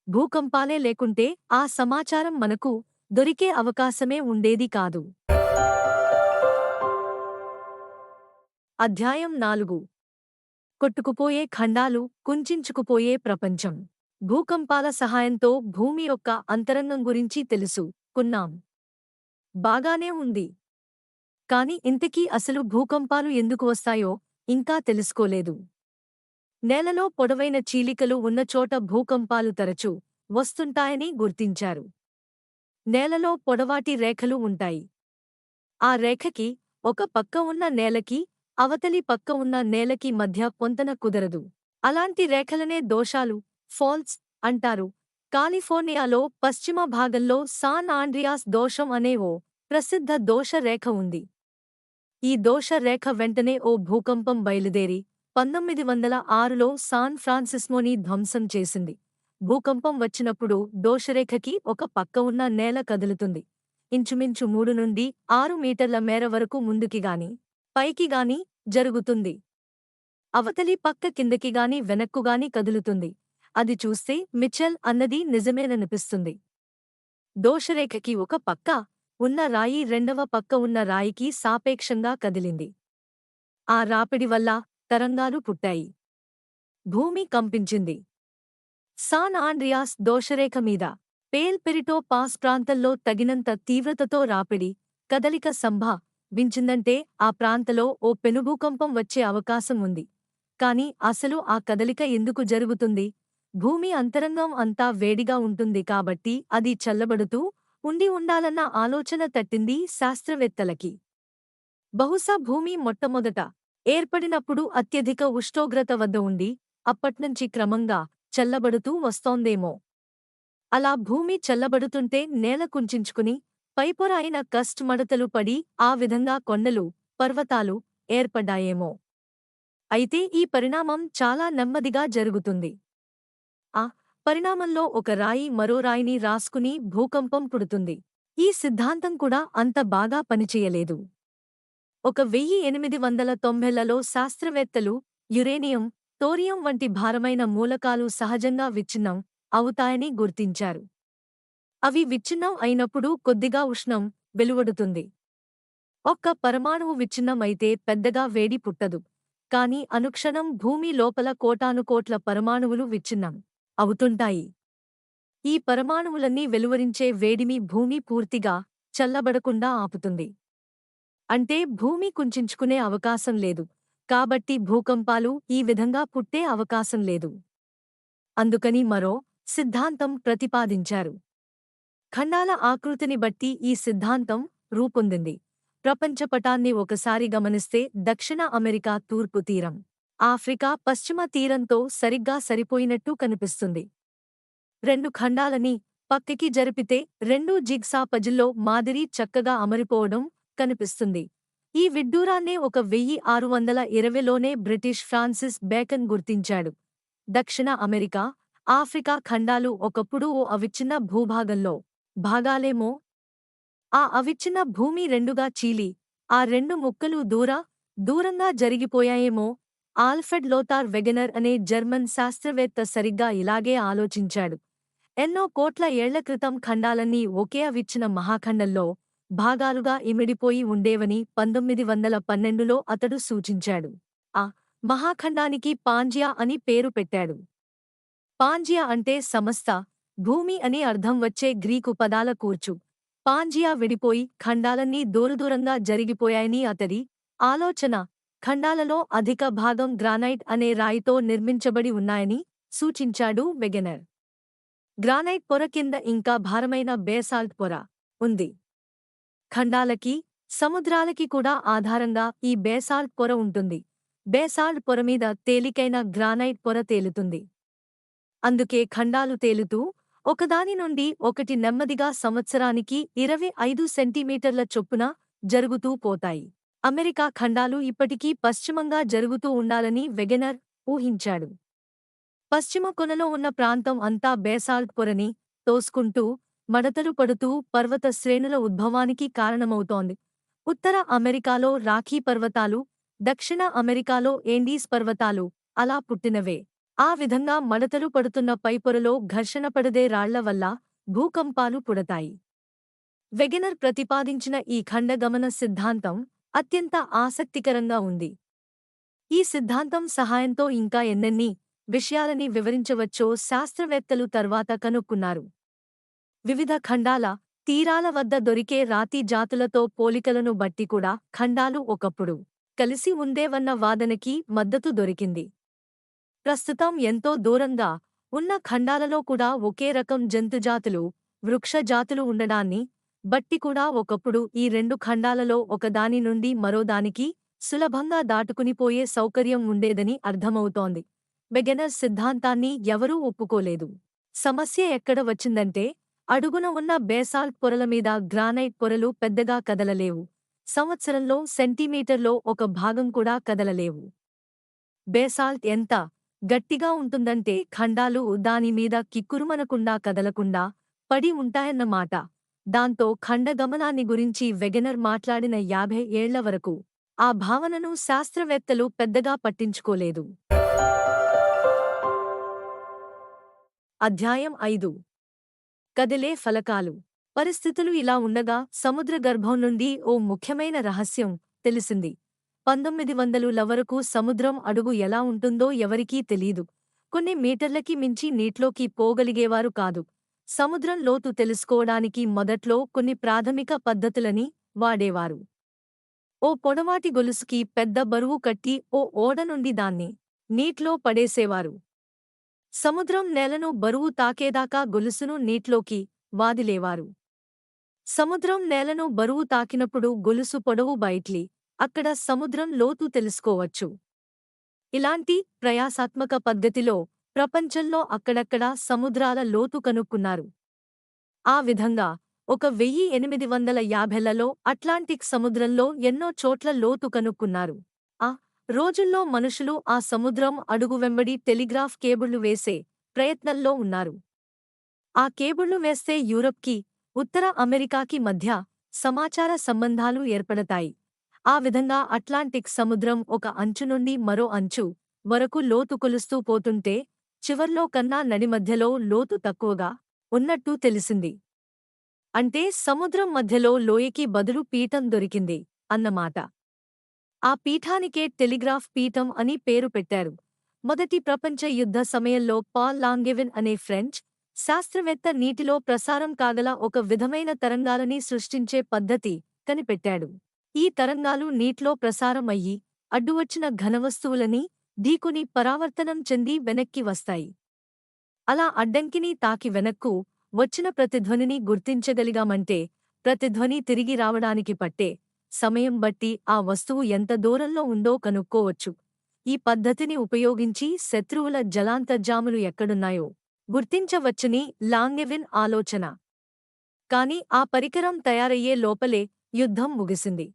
భూకంపాలే లేకుంటే ఆ సమాచారం మనకు దొరికే అవకాశమే ఉండేది కాదు. అధ్యాయం 4. కొట్టుకుపోయే ఖండాలు, కుంచించుకుపోయే ప్రపంచం. భూకంపాల సహాయంతో భూమి యొక్క అంతరంగం గురించి తెలుసుకున్నాం. బాగానే ఉంది. కాని ఇంతకీ అసలు భూకంపాలు ఎందుకు వస్తాయో ఇంకా తెలుసుకోలేదు. నేలలో పొడవైన చీలికలు ఉన్న చోట భూకంపాలు తరచూ వస్తుంటాయని గుర్తించారు. నేలలో పొడవాటి రేఖలు ఉంటాయి. ఆ రేఖకి ఒక పక్క ఉన్న నేలకి, అవతలి పక్క ఉన్న నేలకి మధ్య పొంతన కుదరదు. అలాంటి రేఖలనే దోషాలు, ఫాల్ట్స్ అంటారు. కాలిఫోర్నియాలో పశ్చిమ భాగంలో సాన్ ఆండ్రియాస్ దోషం అనే ఓ ప్రసిద్ధ దోష రేఖ ఉంది. ఈ దోష రేఖ వెంటనే ఓ భూకంపం బయలుదేరి 1906లో సాన్ ఫ్రాన్సిస్కోని ధ్వంసం చేసింది. భూకంపం వచ్చినప్పుడు దోషరేఖకి ఒక పక్క ఉన్న నేల కదులుతుంది. ఇంచుమించు 3 నుండి 6 మీటర్ల మేర వరకు ముందుకిగాని, పైకిగాని జరుగుతుంది. అవతలి పక్క కిందకిగాని వెనక్కుగాని కదులుతుంది. అది చూస్తే మిచెల్ అన్నది నిజమేననిపిస్తుంది. దోషరేఖకి ఒక పక్క ఉన్న రాయి రెండవ పక్క ఉన్న రాయికి సాపేక్షంగా కదిలింది. ఆ రాపిడి వల్ల తరంగాలు పుట్టాయి. భూమి కంపించింది. సాన్ ఆండ్రియాస్ దోషరేఖ మీద పేల్ పెరిటో పాస్ ప్రాంతంలో తగినంత తీవ్రతతో రాపిడి, కదలిక సంభవించిందంటే ఆ ప్రాంతంలో ఓ పెనుభూకంపం వచ్చే అవకాశం ఉంది. కాని అసలు ఆ కదలిక ఎందుకు జరుగుతుంది? భూమి అంతరంగం అంతా వేడిగా ఉంటుంది కాబట్టి అది చల్లబడుతూ ఉండి ఉండాలన్న ఆలోచన తట్టింది శాస్త్రవేత్తలకి. బహుశా భూమి మొట్టమొదట ఏర్పడినప్పుడు అత్యధిక ఉష్ణోగ్రత వద్ద ఉండి అప్పట్నుంచి క్రమంగా చల్లబడుతూ వస్తోందేమో. అలా భూమి చల్లబడుతుంటే నేల కుంచించుకుని పైపొర అయిన కస్ట్ మడతలు పడి ఆ విధంగా కొండలు, పర్వతాలు ఏర్పడ్డాయేమో. అయితే ఈ పరిణామం చాలా నెమ్మదిగా జరుగుతుంది. ఆ పరిణామంలో ఒక రాయి మరో రాయిని రాసుకుని భూకంపం పుడుతుంది. ఈ సిద్ధాంతం కూడా అంత బాగా పనిచేయలేదు. 1890లలో శాస్త్రవేత్తలు యురేనియం, థోరియం వంటి భారమైన మూలకాలు సహజంగా విచ్ఛిన్నం అవుతాయని గుర్తించారు. అవి విచ్ఛిన్నం అయినప్పుడు కొద్దిగా ఉష్ణం వెలువడుతుంది. ఒక్క పరమాణువు విచ్ఛిన్నం అయితే పెద్దగా వేడి పుట్టదు. కాని అనుక్షణం భూమి లోపల కోటానుకోట్ల పరమాణువులు విచ్ఛిన్నం అవుతుంటాయి. ఈ పరమాణువులన్నీ వెలువరించే వేడిమి భూమి పూర్తిగా చల్లబడకుండా ఆపుతుంది. అంటే భూమి కుంచించుకునే అవకాశం లేదు. కాబట్టి భూకంపాలు ఈ విధంగా పుట్టే అవకాశం లేదు. అందుకని మరో సిద్ధాంతం ప్రతిపాదించారు. ఖండాల ఆకృతిని బట్టి ఈ సిద్ధాంతం రూపొందింది. ప్రపంచపటాన్ని ఒకసారి గమనిస్తే దక్షిణ అమెరికా తూర్పు తీరం, ఆఫ్రికా పశ్చిమ తీరంతో సరిగ్గా సరిపోయినట్టు కనిపిస్తుంది. రెండు ఖండాలని పక్కకి జరిపితే రెండూ జిగ్సా పజిల్లో మాదిరి చక్కగా అమరిపోవడం కనిపిస్తుంది. ఈ విడ్డూరాన్నే 1620లోనే బ్రిటిష్ ఫ్రాన్సిస్ బేకన్ గుర్తించాడు. దక్షిణ అమెరికా, ఆఫ్రికా ఖండాలు ఒకప్పుడు ఓ అవిచ్ఛిన్న భూభాగంలో భాగాలేమో. ఆ అవిచ్ఛిన్న భూమి రెండుగా చీలి, ఆ రెండు ముక్కలు దూరంగా జరిగిపోయాయేమో. ఆల్ఫ్రెడ్ లోతార్ వెగెనర్ అనే జర్మన్ శాస్త్రవేత్త సరిగ్గా ఇలాగే ఆలోచించాడు. ఎన్నో కోట్ల ఏళ్ల క్రితం ఖండాలన్నీ ఒకే అవిచ్ఛిన్న మహాఖండంలో భాగాలుగా ఇమిడిపోయి ఉండేవని 1912లో అతడు సూచించాడు. ఆ మహాఖండానికి పాంజియా అని పేరు పెట్టాడు. పాంజియా అంటే సమస్త భూమి అని అర్థం వచ్చే గ్రీకు పదాల కూర్చు. పాంజియా విడిపోయి ఖండాలన్నీ దూరదూరంగా జరిగిపోయాయని అతడి ఆలోచన. ఖండాలలో అధిక భాగం గ్రానైట్ అనే రాయితో నిర్మించబడి ఉన్నాయని సూచించాడు వెగెనర్. గ్రానైట్ పొర కింద ఇంకా భారమైన బేసాల్ట్ పొర ఉంది. ఖండాలకి, సముద్రాలకి కూడా ఆధారంగా ఈ బేసాల్ట్ పొర ఉంటుంది. బేసాల్ట్ పొర మీద తేలికైన గ్రానైట్ పొర తేలుతుంది. అందుకే ఖండాలు తేలుతూ ఒకదాని నుండి ఒకటి నెమ్మదిగా సంవత్సరానికి 25 సెంటీమీటర్ల చొప్పున జరుగుతూ పోతాయి. అమెరికా ఖండాలు ఇప్పటికీ పశ్చిమంగా జరుగుతూ ఉండాలని వెగెనర్ ఊహించాడు. పశ్చిమ కొనలో ఉన్న ప్రాంతం అంతా బేసాల్ట్ పొరని తోసుకుంటూ మడతలు పడుతూ పర్వత శ్రేణుల ఉద్భవానికి కారణమవుతోంది. ఉత్తర అమెరికాలో రాఖీ పర్వతాలు, దక్షిణ అమెరికాలో ఏండీస్ పర్వతాలు అలా పుట్టినవే. ఆ విధంగా మడతలు పడుతున్న పైపొరలో ఘర్షణపడదే రాళ్ల వల్ల భూకంపాలు పుడతాయి. వెగెనర్ ప్రతిపాదించిన ఈ ఖండగమన సిద్ధాంతం అత్యంత ఆసక్తికరంగా ఉంది. ఈ సిద్ధాంతం సహాయంతో ఇంకా ఎన్నెన్ని విషయాలని వివరించవచ్చో శాస్త్రవేత్తలు తర్వాత కనుక్కున్నారు. వివిధ ఖండాల తీరాల వద్ద దొరికే రాతి జాతులతో పోలికలను బట్టి కూడా ఖండాలు ఒకప్పుడు కలిసి ఉండేవన్న వాదనకి మద్దతు దొరికింది. ప్రస్తుతం ఎంతో దూరంగా ఉన్న ఖండాలలో కూడా ఒకే రకం జంతుజాతులు, వృక్ష జాతులు ఉండడాన్ని బట్టి కూడా ఒకప్పుడు ఈ రెండు ఖండాలలో ఒకదాని నుండి మరోదానికి సులభంగా దాటుకునిపోయే సౌకర్యం ఉండేదని అర్థమవుతోంది. వెగెనర్ సిద్ధాంతాన్ని ఎవరూ ఒప్పుకోలేదు. సమస్య ఎక్కడ వచ్చిందంటే, అడుగున ఉన్న బేసాల్ట్ పొరల మీద గ్రానైట్ పొరలు పెద్దగా కదలలేవు. సంవత్సరంలో సెంటీమీటర్లో ఒక భాగం కూడా కదలలేవు. బేసాల్ట్ ఎంత గట్టిగా ఉంటుందంటే ఖండాలు దానిమీద కిక్కురుమనకుండా కదలకుండా పడి ఉంటాయన్నమాట. దాంతో ఖండగమనాన్ని గురించి వెగెనర్ మాట్లాడిన 50 ఏళ్ల వరకు ఆ భావనను శాస్త్రవేత్తలు పెద్దగా పట్టించుకోలేదు. అధ్యాయం 5. కదిలే ఫలకాలు. పరిస్థితులు ఇలా ఉండగా సముద్ర గర్భం నుండి ఓ ముఖ్యమైన రహస్యం తెలిసింది. 1900ల వరకు సముద్రం అడుగు ఎలా ఉంటుందో ఎవరికీ తెలీదు. కొన్ని మీటర్లకి మించి నీటిలోకి పోగలిగేవారు కాదు. సముద్రం లోతు తెలుసుకోవడానికి మొదట్లో కొన్ని ప్రాథమిక పద్ధతులని వాడేవారు. ఓ పొడవాటి గొలుసుకి పెద్ద బరువు కట్టి ఓ ఓడ నుండి దాన్ని నీట్లో పడేసేవారు. సముద్రం నేలను బరువు తాకేదాకా గొలుసును నీట్లోకి వాదిలేవారు. సముద్రం నేలను బరువు తాకినప్పుడు గొలుసు పొడవు బయట్లి అక్కడ సముద్రం లోతు తెలుసుకోవచ్చు. ఇలాంటి ప్రయాసాత్మక పద్ధతిలో ప్రపంచంలో అక్కడక్కడా సముద్రాల లోతు కనుక్కున్నారు. ఆ విధంగా 1850లలో అట్లాంటిక్ సముద్రంలో ఎన్నో చోట్ల లోతు కనుక్కున్నారు. ఆ రోజుల్లో మనుషులు ఆ సముద్రం అడుగు వెంబడి టెలిగ్రాఫ్ కేబుళ్లు వేసే ప్రయత్నంలో ఉన్నారు. ఆ కేబుళ్లు వేస్తే యూరప్కి, ఉత్తర అమెరికాకి మధ్య సమాచార సంబంధాలు ఏర్పడతాయి. ఆ విధంగా అట్లాంటిక్ సముద్రం ఒక అంచు నుండి మరో అంచు వరకు లోతు కొలుస్తూ పోతుంటే చివర్లో కన్నా నడిమధ్యలో లోతు తక్కువగా ఉన్నట్టు తెలిసింది. అంటే సముద్రం మధ్యలో లోయకి బదులు పీఠం దొరికింది అన్నమాట. ఆ పీఠానికే టెలిగ్రాఫ్ పీఠం అని పేరు పెట్టారు. మొదటి ప్రపంచ యుద్ధ సమయంలో పాల్ లాంగెవిన్ అనే ఫ్రెంచ్ శాస్త్రవేత్త నీటిలో ప్రసారం కాగల ఒక విధమైన తరంగాలని సృష్టించే పద్ధతి కనిపెట్టాడు. ఈ తరంగాలు నీటిలో ప్రసారం అయ్యి అడ్డువచ్చిన ఘనవస్తువులని ఢీకొని పరావర్తనం చెంది వెనక్కి వస్తాయి. అలా అడ్డంకిని తాకి వెనక్కు వచ్చిన ప్రతిధ్వనిని గుర్తించగలిగామంటే ప్రతిధ్వని తిరిగి రావడానికి పట్టే సమయం బట్టి ఆ వస్తువు ఎంత దూరంలో ఉందో కనుక్కోవచ్చు. ఈ పద్ధతిని ఉపయోగించి శత్రువుల జలాంతర్జాములు ఎక్కడున్నాయో గుర్తించవచ్చని లాంగెవిన్ ఆలోచన. కాని ఆ పరికరం తయారయ్యే లోపలే యుద్ధం ముగిసింది.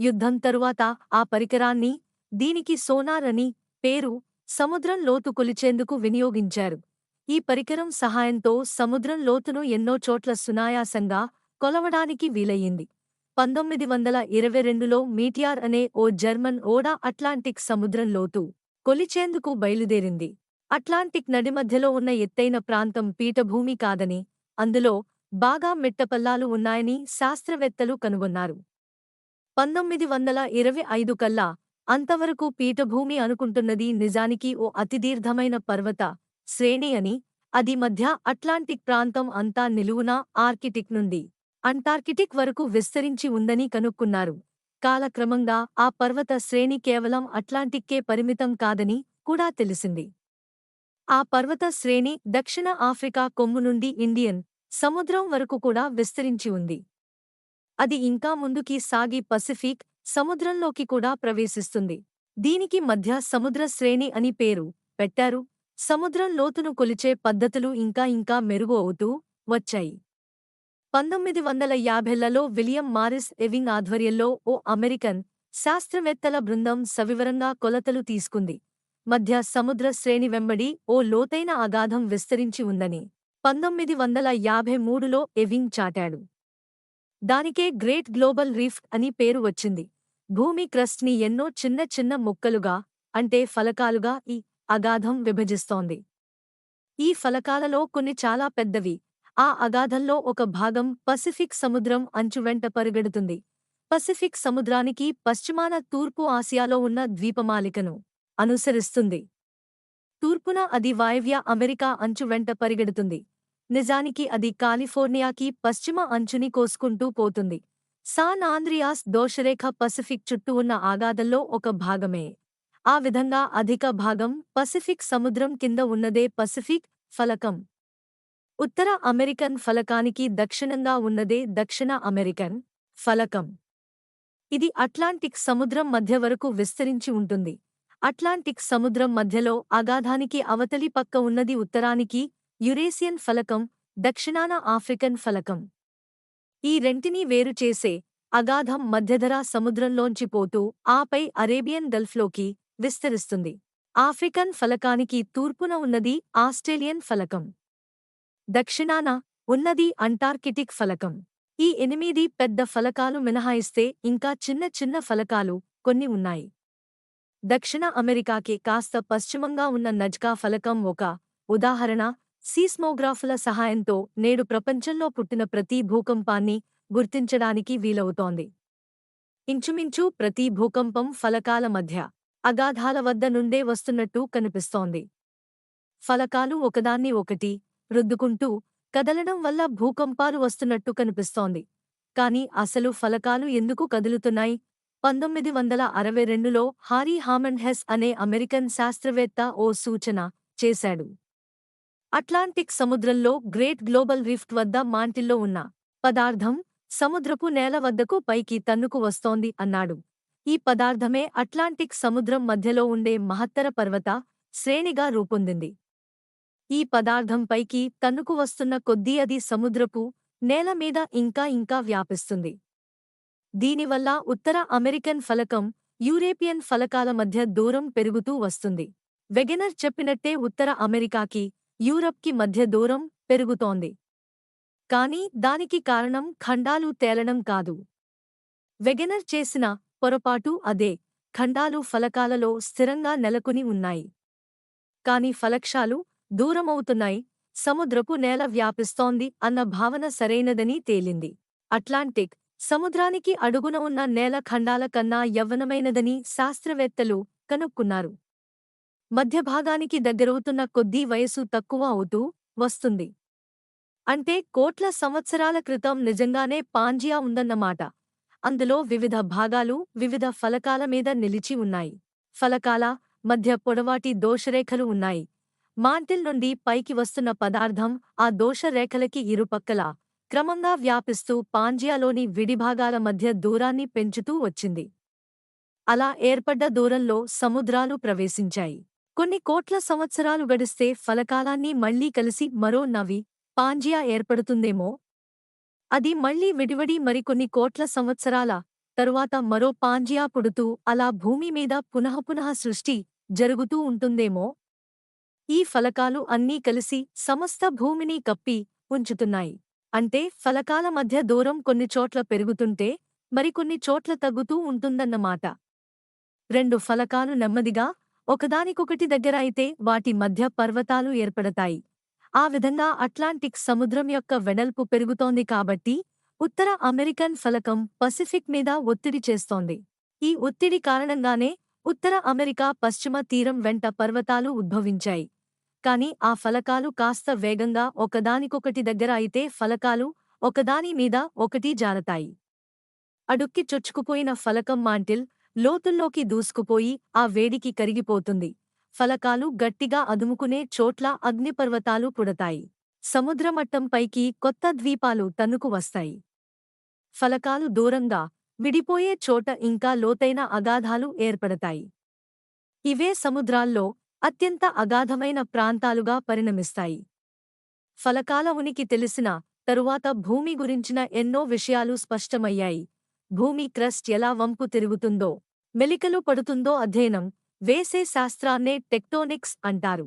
యుద్ధం తరువాత ఆ పరికరాన్ని, దీనికి సోనార్ అని పేరు, సముద్రం లోతు కొలిచేందుకు వినియోగించారు. ఈ పరికరం సహాయంతో సముద్రం లోతును ఎన్నో చోట్ల సునాయాసంగా కొలవడానికి వీలయ్యింది. 1922లో మీటియార్ అనే ఓ జర్మన్ ఓడ అట్లాంటిక్ సముద్రం లోతు కొలిచేందుకు బయలుదేరింది. అట్లాంటిక్ నడిమధ్యలో ఉన్న ఎత్తైన ప్రాంతం పీఠభూమి కాదని, అందులో బాగా మిట్టపల్లాలు ఉన్నాయని శాస్త్రవేత్తలు కనుగొన్నారు. 1925 కల్లా అంతవరకు పీఠభూమి అనుకుంటున్నది నిజానికి ఓ అతిదీర్ఘమైన పర్వత శ్రేణి అని, అది మధ్య అట్లాంటిక్ ప్రాంతం అంతా నిలువునా ఆర్కిటిక్ నుండి అంటార్కిటిక్ వరకు విస్తరించి ఉందని కనుక్కున్నారు. కాలక్రమంగా ఆ పర్వత శ్రేణి కేవలం అట్లాంటిక్కే పరిమితం కాదని కూడా తెలిసింది. ఆ పర్వత శ్రేణి దక్షిణ ఆఫ్రికా కొమ్ము నుండి ఇండియన్ సముద్రం వరకు కూడా విస్తరించి ఉంది. అది ఇంకా ముందుకి సాగి పసిఫిక్ సముద్రంలోకి కూడా ప్రవేశిస్తుంది. దీనికి మధ్య సముద్ర శ్రేణి అని పేరు పెట్టారు. సముద్రం లోతును కొలిచే పద్ధతులు ఇంకా మెరుగు అవుతూ వచ్చాయి. 1950లలో విలియం మారిస్ ఎవింగ్ ఆధ్వర్యంలో ఓ అమెరికన్ శాస్త్రవేత్తల బృందం సవివరంగా కొలతలు తీసుకుంది. మధ్య సముద్ర శ్రేణి వెంబడి ఓ లోతైన అగాధం విస్తరించి ఉందని 1953లో ఎవింగ్ చాటాడు. దానికే గ్రేట్ గ్లోబల్ రిఫ్ట్ అని పేరు వచ్చింది. భూమి క్రస్ట్ ని ఎన్నో చిన్న చిన్న ముక్కలుగా, అంటే ఫలకాలుగా ఈ అగాధం విభజిస్తోంది. ఈ ఫలకాలలో కొన్ని చాలా పెద్దవి. ఆ అగాధంలో ఒక భాగం పసిఫిక్ సముద్రం అంచు వెంట పరిగెడుతుంది. పసిఫిక్ సముద్రానికి పశ్చిమాన తూర్పు ఆసియాలో ఉన్న ద్వీపమాలికను అనుసరిస్తుంది. తూర్పున అది వాయవ్య అమెరికా అంచు వెంట పరిగెడుతుంది. నిజానికి అది కాలిఫోర్నియాకి పశ్చిమ అంచుని కోసుకుంటూ పోతుంది. సాన్ ఆంద్రియాస్ దోషరేఖ పసిఫిక్ చుట్టూ ఉన్న అగాధంలో ఒక భాగమే. ఆ విధంగా అధిక భాగం పసిఫిక్ సముద్రం కింద ఉన్నదే పసిఫిక్ ఫలకం. ఉత్తర అమెరికన్ ఫలకానికి దక్షిణంగా ఉన్నదే దక్షిణ అమెరికన్ ఫలకం. ఇది అట్లాంటిక్ సముద్రం మధ్య వరకు విస్తరించి ఉంటుంది. అట్లాంటిక్ సముద్రం మధ్యలో అగాధానికి అవతలి పక్క ఉన్నది ఉత్తరానికి యురేసియన్ ఫలకం, దక్షిణాన ఆఫ్రికన్ ఫలకం. ఈ రెంటినీ వేరుచేసే అగాధం మధ్యధరా సముద్రంలోంచి పోతూ ఆపై అరేబియన్ గల్ఫ్లోకి విస్తరిస్తుంది. ఆఫ్రికన్ ఫలకానికి తూర్పున ఉన్నది ఆస్ట్రేలియన్ ఫలకం. దక్షిణాన ఉన్నది అంటార్కిటిక్ ఫలకం. ఈ 8 పెద్ద ఫలకాలు మినహాయిస్తే ఇంకా చిన్న చిన్న ఫలకాలు కొన్ని ఉన్నాయి. దక్షిణ అమెరికాకి కాస్త పశ్చిమంగా ఉన్న నజ్కా ఫలకం ఒక ఉదాహరణ. సీస్మోగ్రాఫుల సహాయంతో నేడు ప్రపంచంలో పుట్టిన ప్రతి భూకంపాన్ని గుర్తించడానికి వీలవుతోంది. ఇంచుమించు ప్రతి భూకంపం ఫలకాల మధ్య అగాధాల వద్ద నుండే వస్తున్నట్టు కనిపిస్తోంది. ఫలకాలు ఒకదాన్ని ఒకటి రుద్దుకుంటూ కదలడం వల్ల భూకంపాలు వస్తున్నట్టు కనిపిస్తోంది. కాని అసలు ఫలకాలు ఎందుకు కదులుతున్నాయి? 1962లో హారీ హామండ్ హెస్ అనే అమెరికన్ శాస్త్రవేత్త ఓ సూచన చేశాడు. అట్లాంటిక్ సముద్రంలో గ్రేట్ గ్లోబల్ రిఫ్ట్ వద్ద మాంటిల్లో ఉన్న పదార్థం సముద్రపు నేల వద్దకు పైకి తన్నుకు వస్తోంది అన్నాడు. ఈ పదార్థమే అట్లాంటిక్ సముద్రం మధ్యలో ఉండే మహత్తర పర్వత శ్రేణిగా రూపొందింది. ఈ పదార్థం పైకి తన్నుకు వస్తున్న కొద్దీ అది సముద్రపు నేల మీద ఇంకా వ్యాపిస్తుంది. దీనివల్ల ఉత్తర అమెరికన్ ఫలకం, యూరేపియన్ ఫలకాల మధ్య దూరం పెరుగుతూ వస్తుంది. వెగెనర్ చెప్పినట్టే ఉత్తర అమెరికాకి, యూరప్కి మధ్య దూరం పెరుగుతోంది. కానీ దానికి కారణం ఖండాలు తేలడం కాదు. వెగెనర్ చేసిన పొరపాటు అదే. ఖండాలు ఫలకాలలో స్థిరంగా నెలకొని ఉన్నాయి. కాని ఫలక్షాలు దూరమవుతున్నాయి, సముద్రపు నేల వ్యాపిస్తోంది అన్న భావన సరైనదని తేలింది. అట్లాంటిక్ సముద్రానికి అడుగున ఉన్న నేల ఖండాల కన్నా యవ్వనమైనదని శాస్త్రవేత్తలు కనుక్కున్నారు. మధ్యభాగానికి దగ్గరవుతున్న కొద్దీ వయసు తక్కువ అవుతూ వస్తుంది. అంటే కోట్ల సంవత్సరాల క్రితం నిజంగానే పాంజియా ఉందన్నమాట. అందులో వివిధ భాగాలు వివిధ ఫలకాల మీద నిలిచి ఉన్నాయి. ఫలకాల మధ్య పొడవాటి దోషరేఖలు ఉన్నాయి. మాంటిల్ నుండి పైకి వస్తున్న పదార్థం ఆ దోషరేఖలకి ఇరుపక్కలా క్రమంగా వ్యాపిస్తూ పాంజియాలోని విడిభాగాల మధ్య దూరాన్ని పెంచుతూ వచ్చింది. అలా ఏర్పడ్డ దూరంలో సముద్రాలు ప్రవేశించాయి. కొన్ని కోట్ల సంవత్సరాలు గడిస్తే ఫలకాలాన్ని మళ్లీ కలిసి మరో నవి పాంజియా ఏర్పడుతుందేమో. అది మళ్లీ విడివడి మరికొన్ని కోట్ల సంవత్సరాల తరువాత మరో పాంజియా పుడుతూ అలా భూమి మీద పునఃపునః సృష్టి జరుగుతూ ఉంటుందేమో. ఈ ఫలకాలు అన్నీ కలిసి సమస్త భూమిని కప్పి ఉంచుతున్నాయి. అంటే ఫలకాల మధ్య దూరం కొన్ని చోట్ల పెరుగుతుంటే మరికొన్ని చోట్ల తగ్గుతూ ఉంటుందన్నమాట. రెండు ఫలకాలు నెమ్మదిగా ఒకదానికొకటి దగ్గర అయితే వాటి మధ్య పర్వతాలు ఏర్పడతాయి. ఆ విధంగా అట్లాంటిక్ సముద్రం యొక్క వెడల్పు పెరుగుతోంది కాబట్టి ఉత్తర అమెరికన్ ఫలకం పసిఫిక్ మీద ఒత్తిడి చేస్తోంది. ఈ ఒత్తిడి కారణంగానే ఉత్తర అమెరికా పశ్చిమ తీరం వెంట పర్వతాలు ఉద్భవించాయి. కాని ఆ ఫలకాలు కాస్త వేగంగా ఒకదానికొకటి దగ్గర అయితే ఫలకాలు ఒకదాని మీద ఒకటి జారతాయి. అడుక్కి చొచ్చుకుపోయిన ఫలకం మాంటిల్ లోతుల్లోకి దూసుకుపోయి ఆ వేడికి కరిగిపోతుంది. ఫలకాలు గట్టిగా అదుముకునే చోట్ల అగ్నిపర్వతాలు పుడతాయి. సముద్రమట్టం పైకి కొత్త ద్వీపాలు తన్నుకు వస్తాయి. ఫలకాలు దూరంగా విడిపోయే చోట ఇంకా లోతైన అగాధాలు ఏర్పడతాయి. ఇవే సముద్రాల్లో అత్యంత అగాధమైన ప్రాంతాలుగా పరిణమిస్తాయి. ఫలకాల ఉనికి తెలిసిన తరువాత భూమి గురించిన ఎన్నో విషయాలు స్పష్టమయ్యాయి. భూమి క్రస్ట్ ఎలా వంపు తిరుగుతుందో, మెలికలు పడుతుందో అధ్యయనం వేసే శాస్త్రాన్నే టెక్టోనిక్స్ అంటారు.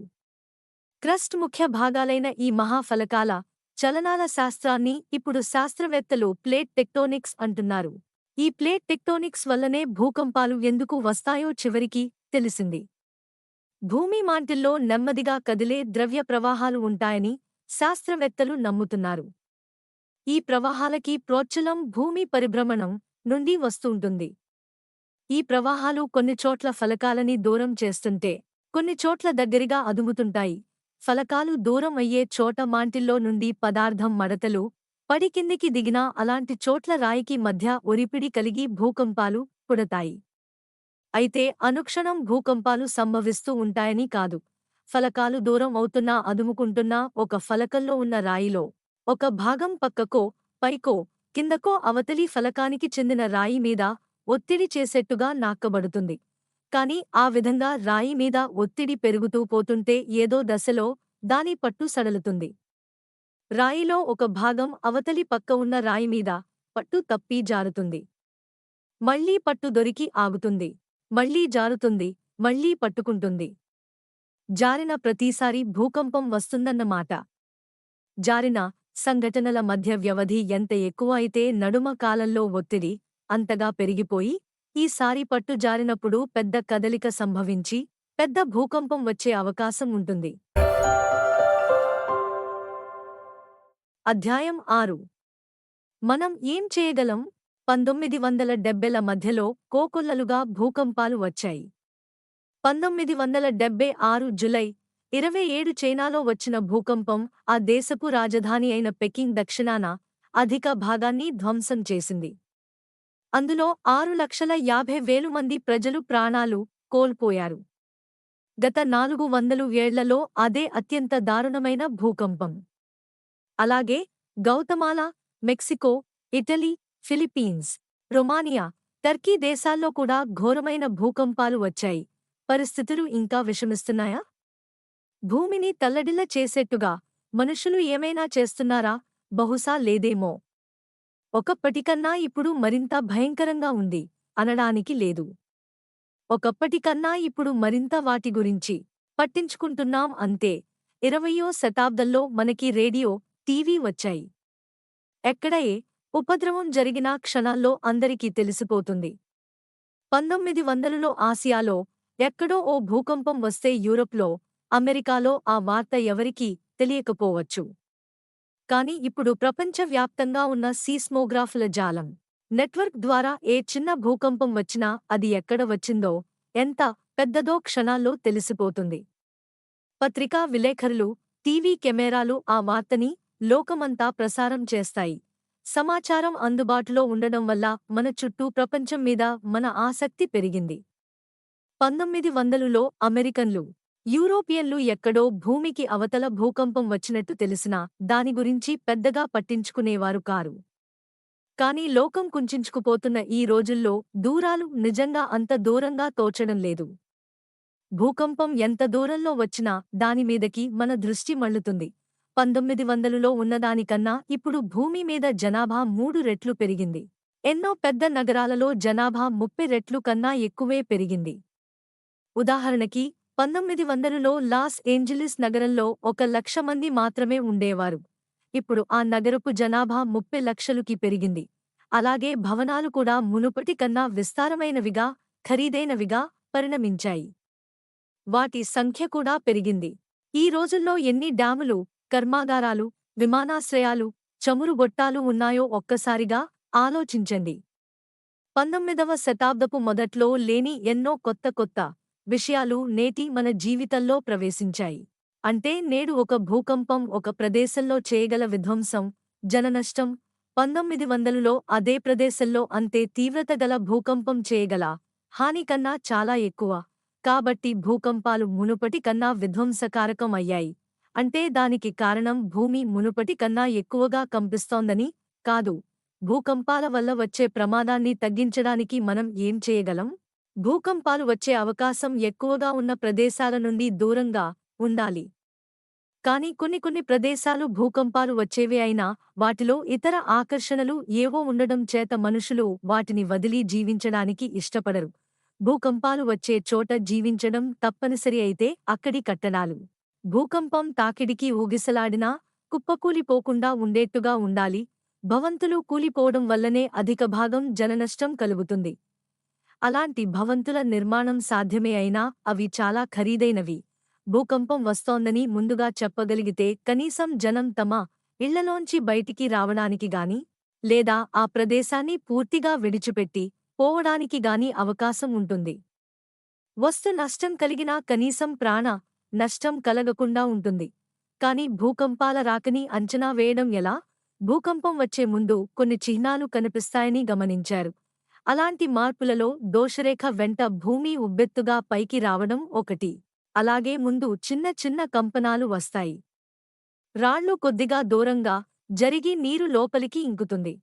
క్రస్ట్ ముఖ్య భాగాలైన ఈ మహాఫలకాల చలనాల శాస్త్రాన్ని ఇప్పుడు శాస్త్రవేత్తలు ప్లేట్ టెక్టోనిక్స్ అంటున్నారు. ఈ ప్లేట్ టెక్టోనిక్స్ వల్లనే భూకంపాలు ఎందుకు వస్తాయో చివరికి తెలిసింది. భూమి మాంటిల్లో నెమ్మదిగా కదిలే ద్రవ్య ప్రవాహాలు ఉంటాయని శాస్త్రవేత్తలు నమ్ముతున్నారు. ఈ ప్రవాహాలకి ప్రోచ్చలం భూమి పరిభ్రమణం నుండి వస్తుంటుంది. ఈ ప్రవాహాలు కొన్ని చోట్ల ఫలకాలని దూరం చేస్తుంటే కొన్ని చోట్ల దగ్గరగా అదుముతుంటాయి. ఫలకాలు దూరం అయ్యే చోట మాంటిల్లో నుండి పదార్థం మడతలు పడి కిందికి దిగినా అలాంటి చోట్ల రాయికి మధ్య ఒరిపిడి కలిగి భూకంపాలు పుడతాయి. అయితే అనుక్షణం భూకంపాలు సంభవిస్తూ ఉంటాయని కాదు. ఫలకాలు దూరం అవుతున్నా అదుముకుంటున్నా ఒక ఫలకంలో ఉన్న రాయిలో ఒక భాగం పక్కకో పైకో కిందకో అవతలి ఫలకానికి చెందిన రాయి మీద ఒత్తిడి చేసేట్టుగా నాక్కబడుతుంది. కాని ఆ విధంగా రాయి మీద ఒత్తిడి పెరుగుతూ పోతుంటే ఏదో దశలో దాని పట్టు సడలుతుంది. రాయిలో ఒక భాగం అవతలి పక్క ఉన్న రాయి మీద పట్టు తప్పి జారుతుంది. మళ్లీ పట్టు దొరికి ఆగుతుంది. మళ్లీ జారుతుంది. మళ్లీ పట్టుకుంటుంది. జారిన ప్రతిసారి భూకంపం వస్తుందన్నమాట. జారిన సంఘటనల మధ్య వ్యవధి ఎంత ఎక్కువ అయితే నడుమ కాలంలో ఒత్తిడి అంతగా పెరిగిపోయి ఈసారి పట్టు జారినప్పుడు పెద్ద కదలిక సంభవించి పెద్ద భూకంపం వచ్చే అవకాశం ఉంటుంది. అధ్యాయం 6. మనం ఏం చేయగలం? 1970ల మధ్యలో కోకొల్లలుగా భూకంపాలు వచ్చాయి. 1976 జులై 27 చైనాలో వచ్చిన భూకంపం ఆ దేశపు రాజధాని అయిన పెకింగ్ దక్షిణాన అధిక భాగాన్ని ధ్వంసం చేసింది. అందులో 6,50,000 మంది ప్రజలు ప్రాణాలు కోల్పోయారు. గత 400 ఏళ్లలో అదే అత్యంత దారుణమైన భూకంపం. అలాగే Guatemala, Mexico, Italy, Philippines, Romania, Turkey దేశాల్లో కూడా ఘోరమైన భూకంపాలు వచ్చాయి. పరిస్థితులు ఇంకా విషమిస్తున్నాయా? భూమిని తల్లడిల్ల చేసేట్టుగా మనుషులు ఏమైనా చేస్తున్నారా? బహుశా లేదేమో. ఒకప్పటికన్నా ఇప్పుడు మరింత భయంకరంగా ఉంది అనడానికి లేదు. ఒకప్పటికన్నా ఇప్పుడు మరింత వాటి గురించి పట్టించుకుంటున్నాం అంతే. 20వ శతాబ్దంలో మనకి రేడియో, టీవీ వచ్చాయి. ఎక్కడ ఏ ఉపద్రవం జరిగినా క్షణాల్లో అందరికీ తెలిసిపోతుంది. 1900లో ఆసియాలో ఎక్కడో ఓ భూకంపం వస్తే యూరప్లో, అమెరికాలో ఆ వార్త ఎవరికీ తెలియకపోవచ్చు. కాని ఇప్పుడు ప్రపంచవ్యాప్తంగా ఉన్న సీస్మోగ్రాఫుల జాలం, నెట్వర్క్ ద్వారా ఏ చిన్న భూకంపం వచ్చినా అది ఎక్కడ వచ్చిందో, ఎంత పెద్దదో క్షణాల్లో తెలిసిపోతుంది. పత్రికా విలేఖరులు, టీవీ కెమెరాలు ఆ వార్తని లోకమంతా ప్రసారం చేస్తాయి. సమాచారం అందుబాటులో ఉండడం వల్ల మన చుట్టూ ప్రపంచం మీద మన ఆసక్తి పెరిగింది. 1900లో అమెరికన్లు యూరోపియన్లు ఎక్కడో భూమికి అవతల భూకంపం వచ్చినట్టు తెలిసినా దాని గురించి పెద్దగా పట్టించుకునేవారు కారు. కానీ లోకం కుంచించుకుపోతున్న ఈ రోజుల్లో దూరాలు నిజంగా అంత దూరంగా తోచడం లేదు. భూకంపం ఎంత దూరంలో వచ్చినా దానిమీదకి మన దృష్టి మళ్లుతుంది. 1900లో ఉన్నదానికన్నా ఇప్పుడు భూమి మీద జనాభా 3 రెట్లు పెరిగింది. ఎన్నో పెద్ద నగరాలలో జనాభా 30 రెట్లు కన్నా ఎక్కువే పెరిగింది. ఉదాహరణకి 1900లో లాస్ ఏంజలీస్ నగరంలో 1,00,000 మంది మాత్రమే ఉండేవారు. ఇప్పుడు ఆ నగరపు జనాభా 30 లక్షలుకి పెరిగింది. అలాగే భవనాలు కూడా మునుపటి కన్నా విస్తారమైనవిగా, ఖరీదైనవిగా పరిణమించాయి. వాటి సంఖ్య కూడా పెరిగింది. ఈ రోజుల్లో ఎన్ని డ్యాములు, కర్మాగారాలు, విమానాశ్రయాలు, చమురు గొట్టాలు ఉన్నాయో ఒక్కసారిగా ఆలోచించండి. 19వ శతాబ్దపు మొదట్లో లేని ఎన్నో కొత్త కొత్త విషయాలు నేటి మన జీవితంలో ప్రవేశించాయి. అంటే నేడు ఒక భూకంపం ఒక ప్రదేశంలో చేయగల విధ్వంసం, జననష్టం 1900లో అదే ప్రదేశంలో అంతే తీవ్రత గల భూకంపం చేయగల హాని కన్నా చాలా ఎక్కువ. కాబట్టి భూకంపాలు మునుపటి కన్నా విధ్వంసకారకం అయ్యాయి. అంటే దానికి కారణం భూమి మునుపటి కన్నా ఎక్కువగా కంపిస్తోందని కాదు. భూకంపాల వల్ల వచ్చే ప్రమాదాన్ని తగ్గించడానికి మనం ఏం చేయగలం? భూకంపాలు వచ్చే అవకాశం ఎక్కువగా ఉన్న ప్రదేశాల నుండి దూరంగా ఉండాలి. కానీ కొన్ని ప్రదేశాలు భూకంపాలు వచ్చేవే అయినా వాటిలో ఇతర ఆకర్షణలు ఏవో ఉండడం చేత మనుషులు వాటిని వదిలి జీవించడానికి ఇష్టపడరు. భూకంపాలు వచ్చే చోట జీవించడం తప్పనిసరి అయితే అక్కడి కట్టడాలు భూకంపం తాకిడికి ఊగిసలాడినా కుప్పకూలిపోకుండా ఉండేట్టుగా ఉండాలి. భవంతులు కూలిపోవడం వల్లనే అధిక భాగం జననష్టం కలుగుతుంది. అలాంటి భవంతుల నిర్మాణం సాధ్యమే అయినా అవి చాలా ఖరీదైనవి. భూకంపం వస్తోందని ముందుగా చెప్పగలిగితే కనీసం జనం తమ ఇళ్లలోంచి బయటికి రావడానికి గాని, లేదా ఆ ప్రదేశాన్ని పూర్తిగా విడిచిపెట్టి పోవడానికి గాని అవకాశం ఉంటుంది. వస్తు నష్టం కలిగినా కనీసం ప్రాణ నష్టం కలగకుండా ఉంటుంది. కాని భూకంపాల రాకని అంచనా వేయడం ఎలా? భూకంపం వచ్చే ముందు కొన్ని చిహ్నాలు కనిపిస్తాయని గమనించారు. అలాంటి మార్పులలో దోషరేఖ వెంట భూమి ఉబ్బెత్తుగా పైకి రావడం ఒకటి. అలాగే ముందు చిన్న చిన్న కంపనాలు వస్తాయి. రాళ్లు కొద్దిగా దూరంగా జరిగి నీరు లోపలికి ఇంకుతుంది.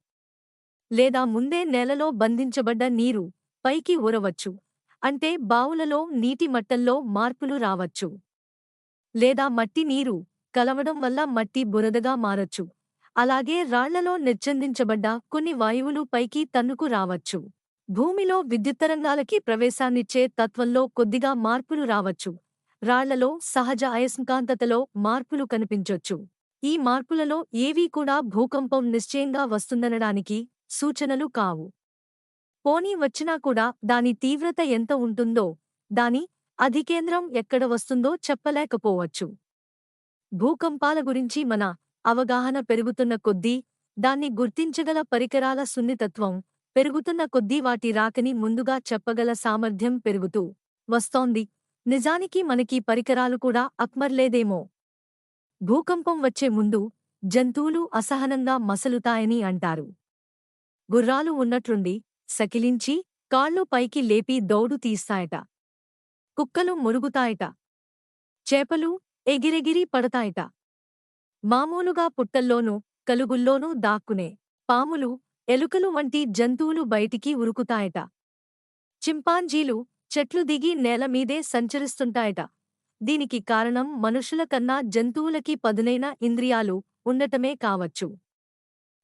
లేదా ముందే నేలలో బంధించబడ్డ నీరు పైకి ఊరవచ్చు. అంటే బావులలో నీటి మట్టంలో మార్పులు రావచ్చు. లేదా మట్టి నీరు కలవడం వల్ల మట్టి బురదగా మారొచ్చు. అలాగే రాళ్లలో నిర్బంధించబడ్డ కొన్ని వాయువులు పైకి తన్నుకు రావచ్చు. భూమిలో విద్యుత్తరంగాలకి ప్రవేశాన్నిచ్చే తత్వంలో కొద్దిగా మార్పులు రావచ్చు. రాళ్లలో సహజ అయస్కాంతతలో మార్పులు కనిపించొచ్చు. ఈ మార్పులలో ఏవీ కూడా భూకంపం నిశ్చయంగా వస్తుందనడానికి సూచనలు కావు. పోనీ వచ్చినా కూడా దాని తీవ్రత ఎంత ఉంటుందో, దాని అధికేంద్రం ఎక్కడ వస్తుందో చెప్పలేకపోవచ్చు. భూకంపాల గురించి మన అవగాహన పెరుగుతున్న కొద్దీ, దాన్ని గుర్తించగల పరికరాల సున్నితత్వం పెరుగుతున్న కొద్దీ వాటి రాకని ముందుగా చెప్పగల సామర్థ్యం పెరుగుతూ వస్తోంది. నిజానికి మనకీ పరికరాలు కూడా అక్కర్లేదేమో. భూకంపం వచ్చే ముందు జంతువులు అసహనంగా మసలుతాయని అంటారు. గుర్రాలు ఉన్నట్లుండి సకిలించి కాళ్ళు పైకి లేపి దౌడు తీస్తాయట. కుక్కలు మురుగుతాయట. చేపలు ఎగిరెగిరి పడతాయట. మామూలుగా పుట్టల్లోనూ కలుగుల్లోనూ దాక్కునే పాములు, ఎలుకలు వంటి జంతువులు బయటికి ఉరుకుతాయట. చింపాంజీలు చెట్లు దిగి నేలమీదే సంచరిస్తుంటాయట. దీనికి కారణం మనుషుల కన్నా జంతువులకి పదునైన ఇంద్రియాలు ఉండటమే కావచ్చు.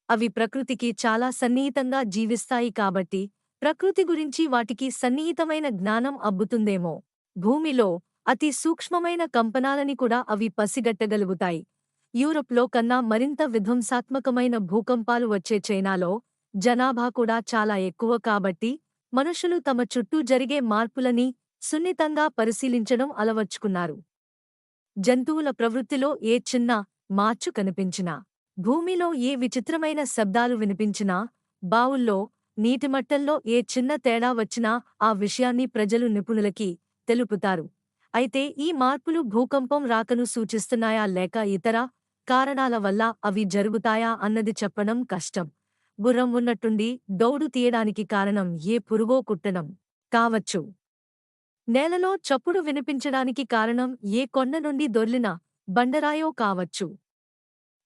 అవి ప్రకృతికి చాలా సన్నిహితంగా జీవిస్తాయి కాబట్టి ప్రకృతి గురించి వాటికి సన్నిహితమైన జ్ఞానం అబ్బుతుందేమో. భూమిలో అతి సూక్ష్మమైన కంపనాలని కూడా అవి పసిగట్టగలుగుతాయి. యూరప్లో కన్నా మరింత విధ్వంసాత్మకమైన భూకంపాలు వచ్చే చైనాలో జనాభా కూడా చాలా ఎక్కువ కాబట్టి మనుషులు తమ చుట్టూ జరిగే మార్పులని సున్నితంగా పరిశీలించడం అలవర్చుకున్నారు. జంతువుల ప్రవృత్తిలో ఏ చిన్న మార్చు కనిపించినా, భూమిలో ఏ విచిత్రమైన శబ్దాలు వినిపించినా, బావుల్లో నీటిమట్టంలో ఏ చిన్న తేడా వచ్చినా ఆ విషయాన్ని ప్రజలు నిపుణులకి తెలుపుతారు. అయితే ఈ మార్పులు భూకంపం రాకను సూచిస్తున్నాయా లేక ఇతర కారణాల వల్ల అవి జరుగుతాయా అన్నది చెప్పడం కష్టం. గుర్రం ఉన్నట్టుండి దౌడు తీయడానికి కారణం ఏ పురుగో కుట్టడం కావచ్చు. నేలలో చప్పుడు వినిపించడానికి కారణం ఏ కొండ నుండి దొర్లిన బండరాయో కావచ్చు.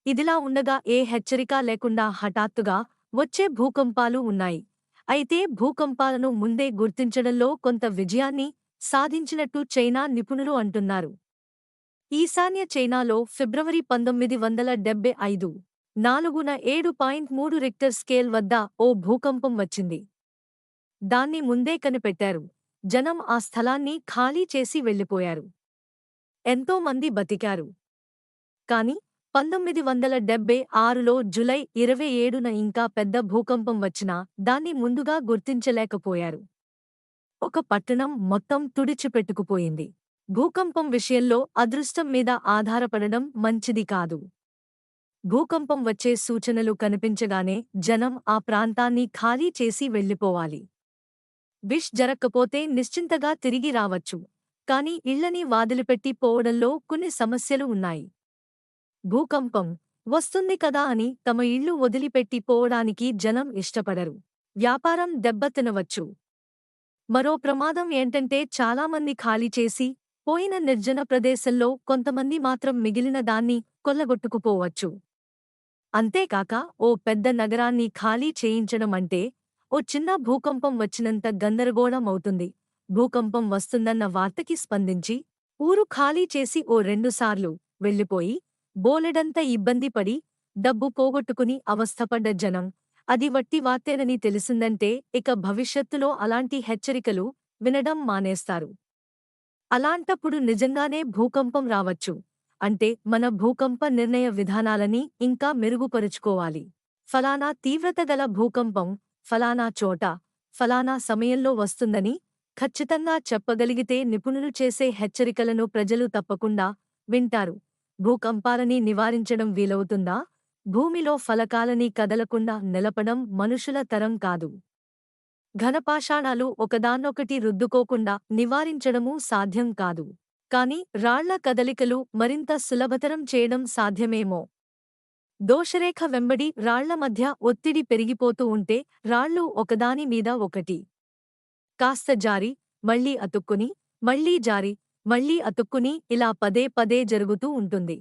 ఇదిలా ఉండగా ఏ హెచ్చరిక లేకుండా హఠాత్తుగా వచ్చే భూకంపాలు ఉన్నాయి. అయితే భూకంపాలను ముందే గుర్తించడంలో కొంత విజయాన్ని సాధించినట్టు చైనా నిపుణులు అంటున్నారు. ఈశాన్య చైనాలో ఫిబ్రవరి 1975 4న 7.3 రిక్టర్ స్కేల్ వద్ద ఓ భూకంపం వచ్చింది. దాన్ని ముందే కనిపెట్టారు. జనం ఆ స్థలాన్ని ఖాళీ చేసి వెళ్లిపోయారు. ఎంతో మంది బతికారు. కాని 1976లో జులై 27న ఇంకా పెద్ద భూకంపం వచ్చినా దాన్ని ముందుగా గుర్తించలేకపోయారు. ఒక పట్టణం మొత్తం తుడిచిపెట్టుకుపోయింది. భూకంపం విషయంలో అదృష్టం మీద ఆధారపడడం మంచిది కాదు. భూకంపం వచ్చే సూచనలు కనిపించగానే జనం ఆ ప్రాంతాన్ని ఖాళీ చేసి వెళ్లిపోవాలి. విష్ జరక్కపోతే నిశ్చింతగా తిరిగి రావచ్చు. కాని ఇళ్లని వాదిలిపెట్టి పోవడంలో కొన్ని సమస్యలు ఉన్నాయి. భూకంపం వస్తుంది కదా అని తమ ఇళ్లు వదిలిపెట్టి పోవడానికి జనం ఇష్టపడరు. వ్యాపారం దెబ్బతినవచ్చు. మరో ప్రమాదం ఏంటంటే చాలామంది ఖాళీ చేసి పోయిన నిర్జన ప్రదేశంలో కొంతమంది మాత్రం మిగిలిన దాన్ని కొల్లగొట్టుకుపోవచ్చు. అంతేకాక ఓ పెద్ద నగరాన్ని ఖాళీ చేయించడం అంటే ఓ చిన్న భూకంపం వచ్చినంత గందరగోళం అవుతుంది. భూకంపం వస్తుందన్న వార్తకి స్పందించి ఊరు ఖాళీ చేసి ఓ 2 సార్లు వెళ్లిపోయి బోలెడంత ఇబ్బంది పడి డబ్బు పోగొట్టుకుని అవస్థపడ్డ జనం అది వట్టి వార్తేనని తెలిసిందంటే ఇక భవిష్యత్తులో అలాంటి హెచ్చరికలు వినడం మానేస్తారు. అలాంటప్పుడు నిజంగానే భూకంపం రావచ్చు. అంటే మన భూకంప నిర్ణయ విధానాలని ఇంకా మెరుగుపరుచుకోవాలి. ఫలానా తీవ్రత గల భూకంపం ఫలానా చోట ఫలానా సమయంలో వస్తుందని ఖచ్చితంగా చెప్పగలిగితే నిపుణులు చేసే హెచ్చరికలను ప్రజలు తప్పకుండా వింటారు. భూకంపాలని నివారించడం వీలవుతుందా? భూమిలో ఫలకాలని కదలకుండా నిలపడం మనుషుల తరం కాదు. ఘనపాషాణాలు ఒకదాన్నొకటి రుద్దుకోకుండా నివారించడమూ సాధ్యం కాదు. కాని రాళ్ల కదలికలు మరింత సులభతరం చేయడం సాధ్యమేమో. దోషరేఖ వెంబడి రాళ్ల మధ్య ఒత్తిడి పెరిగిపోతూ ఉంటే రాళ్ళు ఒకదాని మీద ఒకటి కాస్త జారి, మళ్లీ అతుక్కుని, మళ్లీ జారి, మళ్లీ అతుక్కుని ఇలా పదే పదే జరుగుతూ ఉంటుంది.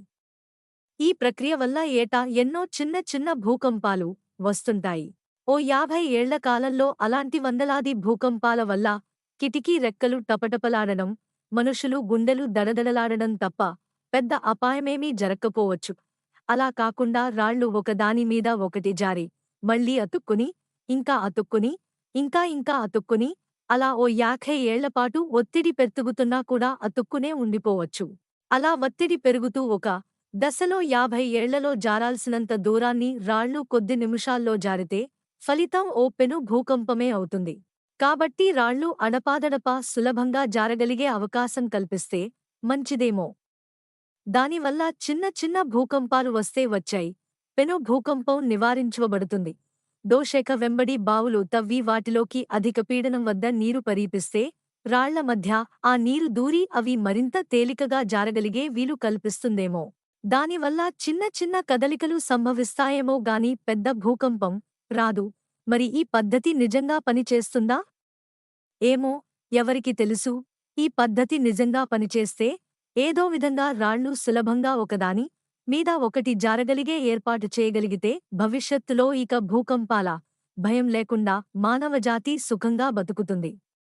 ఈ ప్రక్రియ వల్ల ఏటా ఎన్నో చిన్న చిన్న భూకంపాలు వస్తుంటాయి. ఓ 50 ఏళ్ల కాలంలో అలాంటి వందలాది భూకంపాల వల్ల కిటికీ రెక్కలు టపటపలాడడం, మనుషులు గుండెలు దడదడలాడడం తప్ప పెద్ద అపాయమేమీ జరక్కపోవచ్చు. అలా కాకుండా రాళ్ళు ఒకదాని మీద ఒకటి జారి, మళ్లీ అతుక్కుని, ఇంకా అతుక్కుని, ఇంకా అతుక్కుని, అలా ఓ 50 ఏళ్లపాటు ఒత్తిడి పెరుగుతున్నా కూడా అతుక్కునే ఉండిపోవచ్చు. అలా ఒత్తిడి పెరుగుతూ ఒక దశలో 50 ఏళ్లలో జారాల్సినంత దూరాన్ని రాళ్ళు కొద్ది నిమిషాల్లో జారితే ఫలితం ఓ పెను భూకంపమే అవుతుంది. కాబట్టి రాళ్ళు అడపాదడపా సులభంగా జారగలిగే అవకాశం కల్పిస్తే మంచిదేమో. దానివల్ల చిన్న చిన్న భూకంపాలు వస్తే వచ్చాయి. పెను భూకంపం నివారించబడుతుంది. దోషేఖ వెంబడి బావులు తవ్వి వాటిలోకి అధిక పీడనం వద్ద నీరు పరీపిస్తే రాళ్ల మధ్య ఆ నీరు దూరి అవి మరింత తేలికగా జారగలిగే వీలు కల్పిస్తుందేమో. దానివల్ల చిన్న చిన్న కదలికలు సంభవిస్తాయేమో గాని పెద్ద భూకంపం రాదు. మరి ఈ పద్ధతి నిజంగా పనిచేస్తుందా? ఏమో, ఎవరికి తెలుసు. ఈ పద్ధతి నిజంగా పనిచేస్తే ఏదో విధంగా రాళ్ళు సులభంగా ఒకదాని మీద ఒకటి జారగలిగే ఏర్పాటు చేయగలిగితే భవిష్యత్తులో ఇక భూకంపాల భయం లేకుండా మానవజాతి సుఖంగా బతుకుతుంది.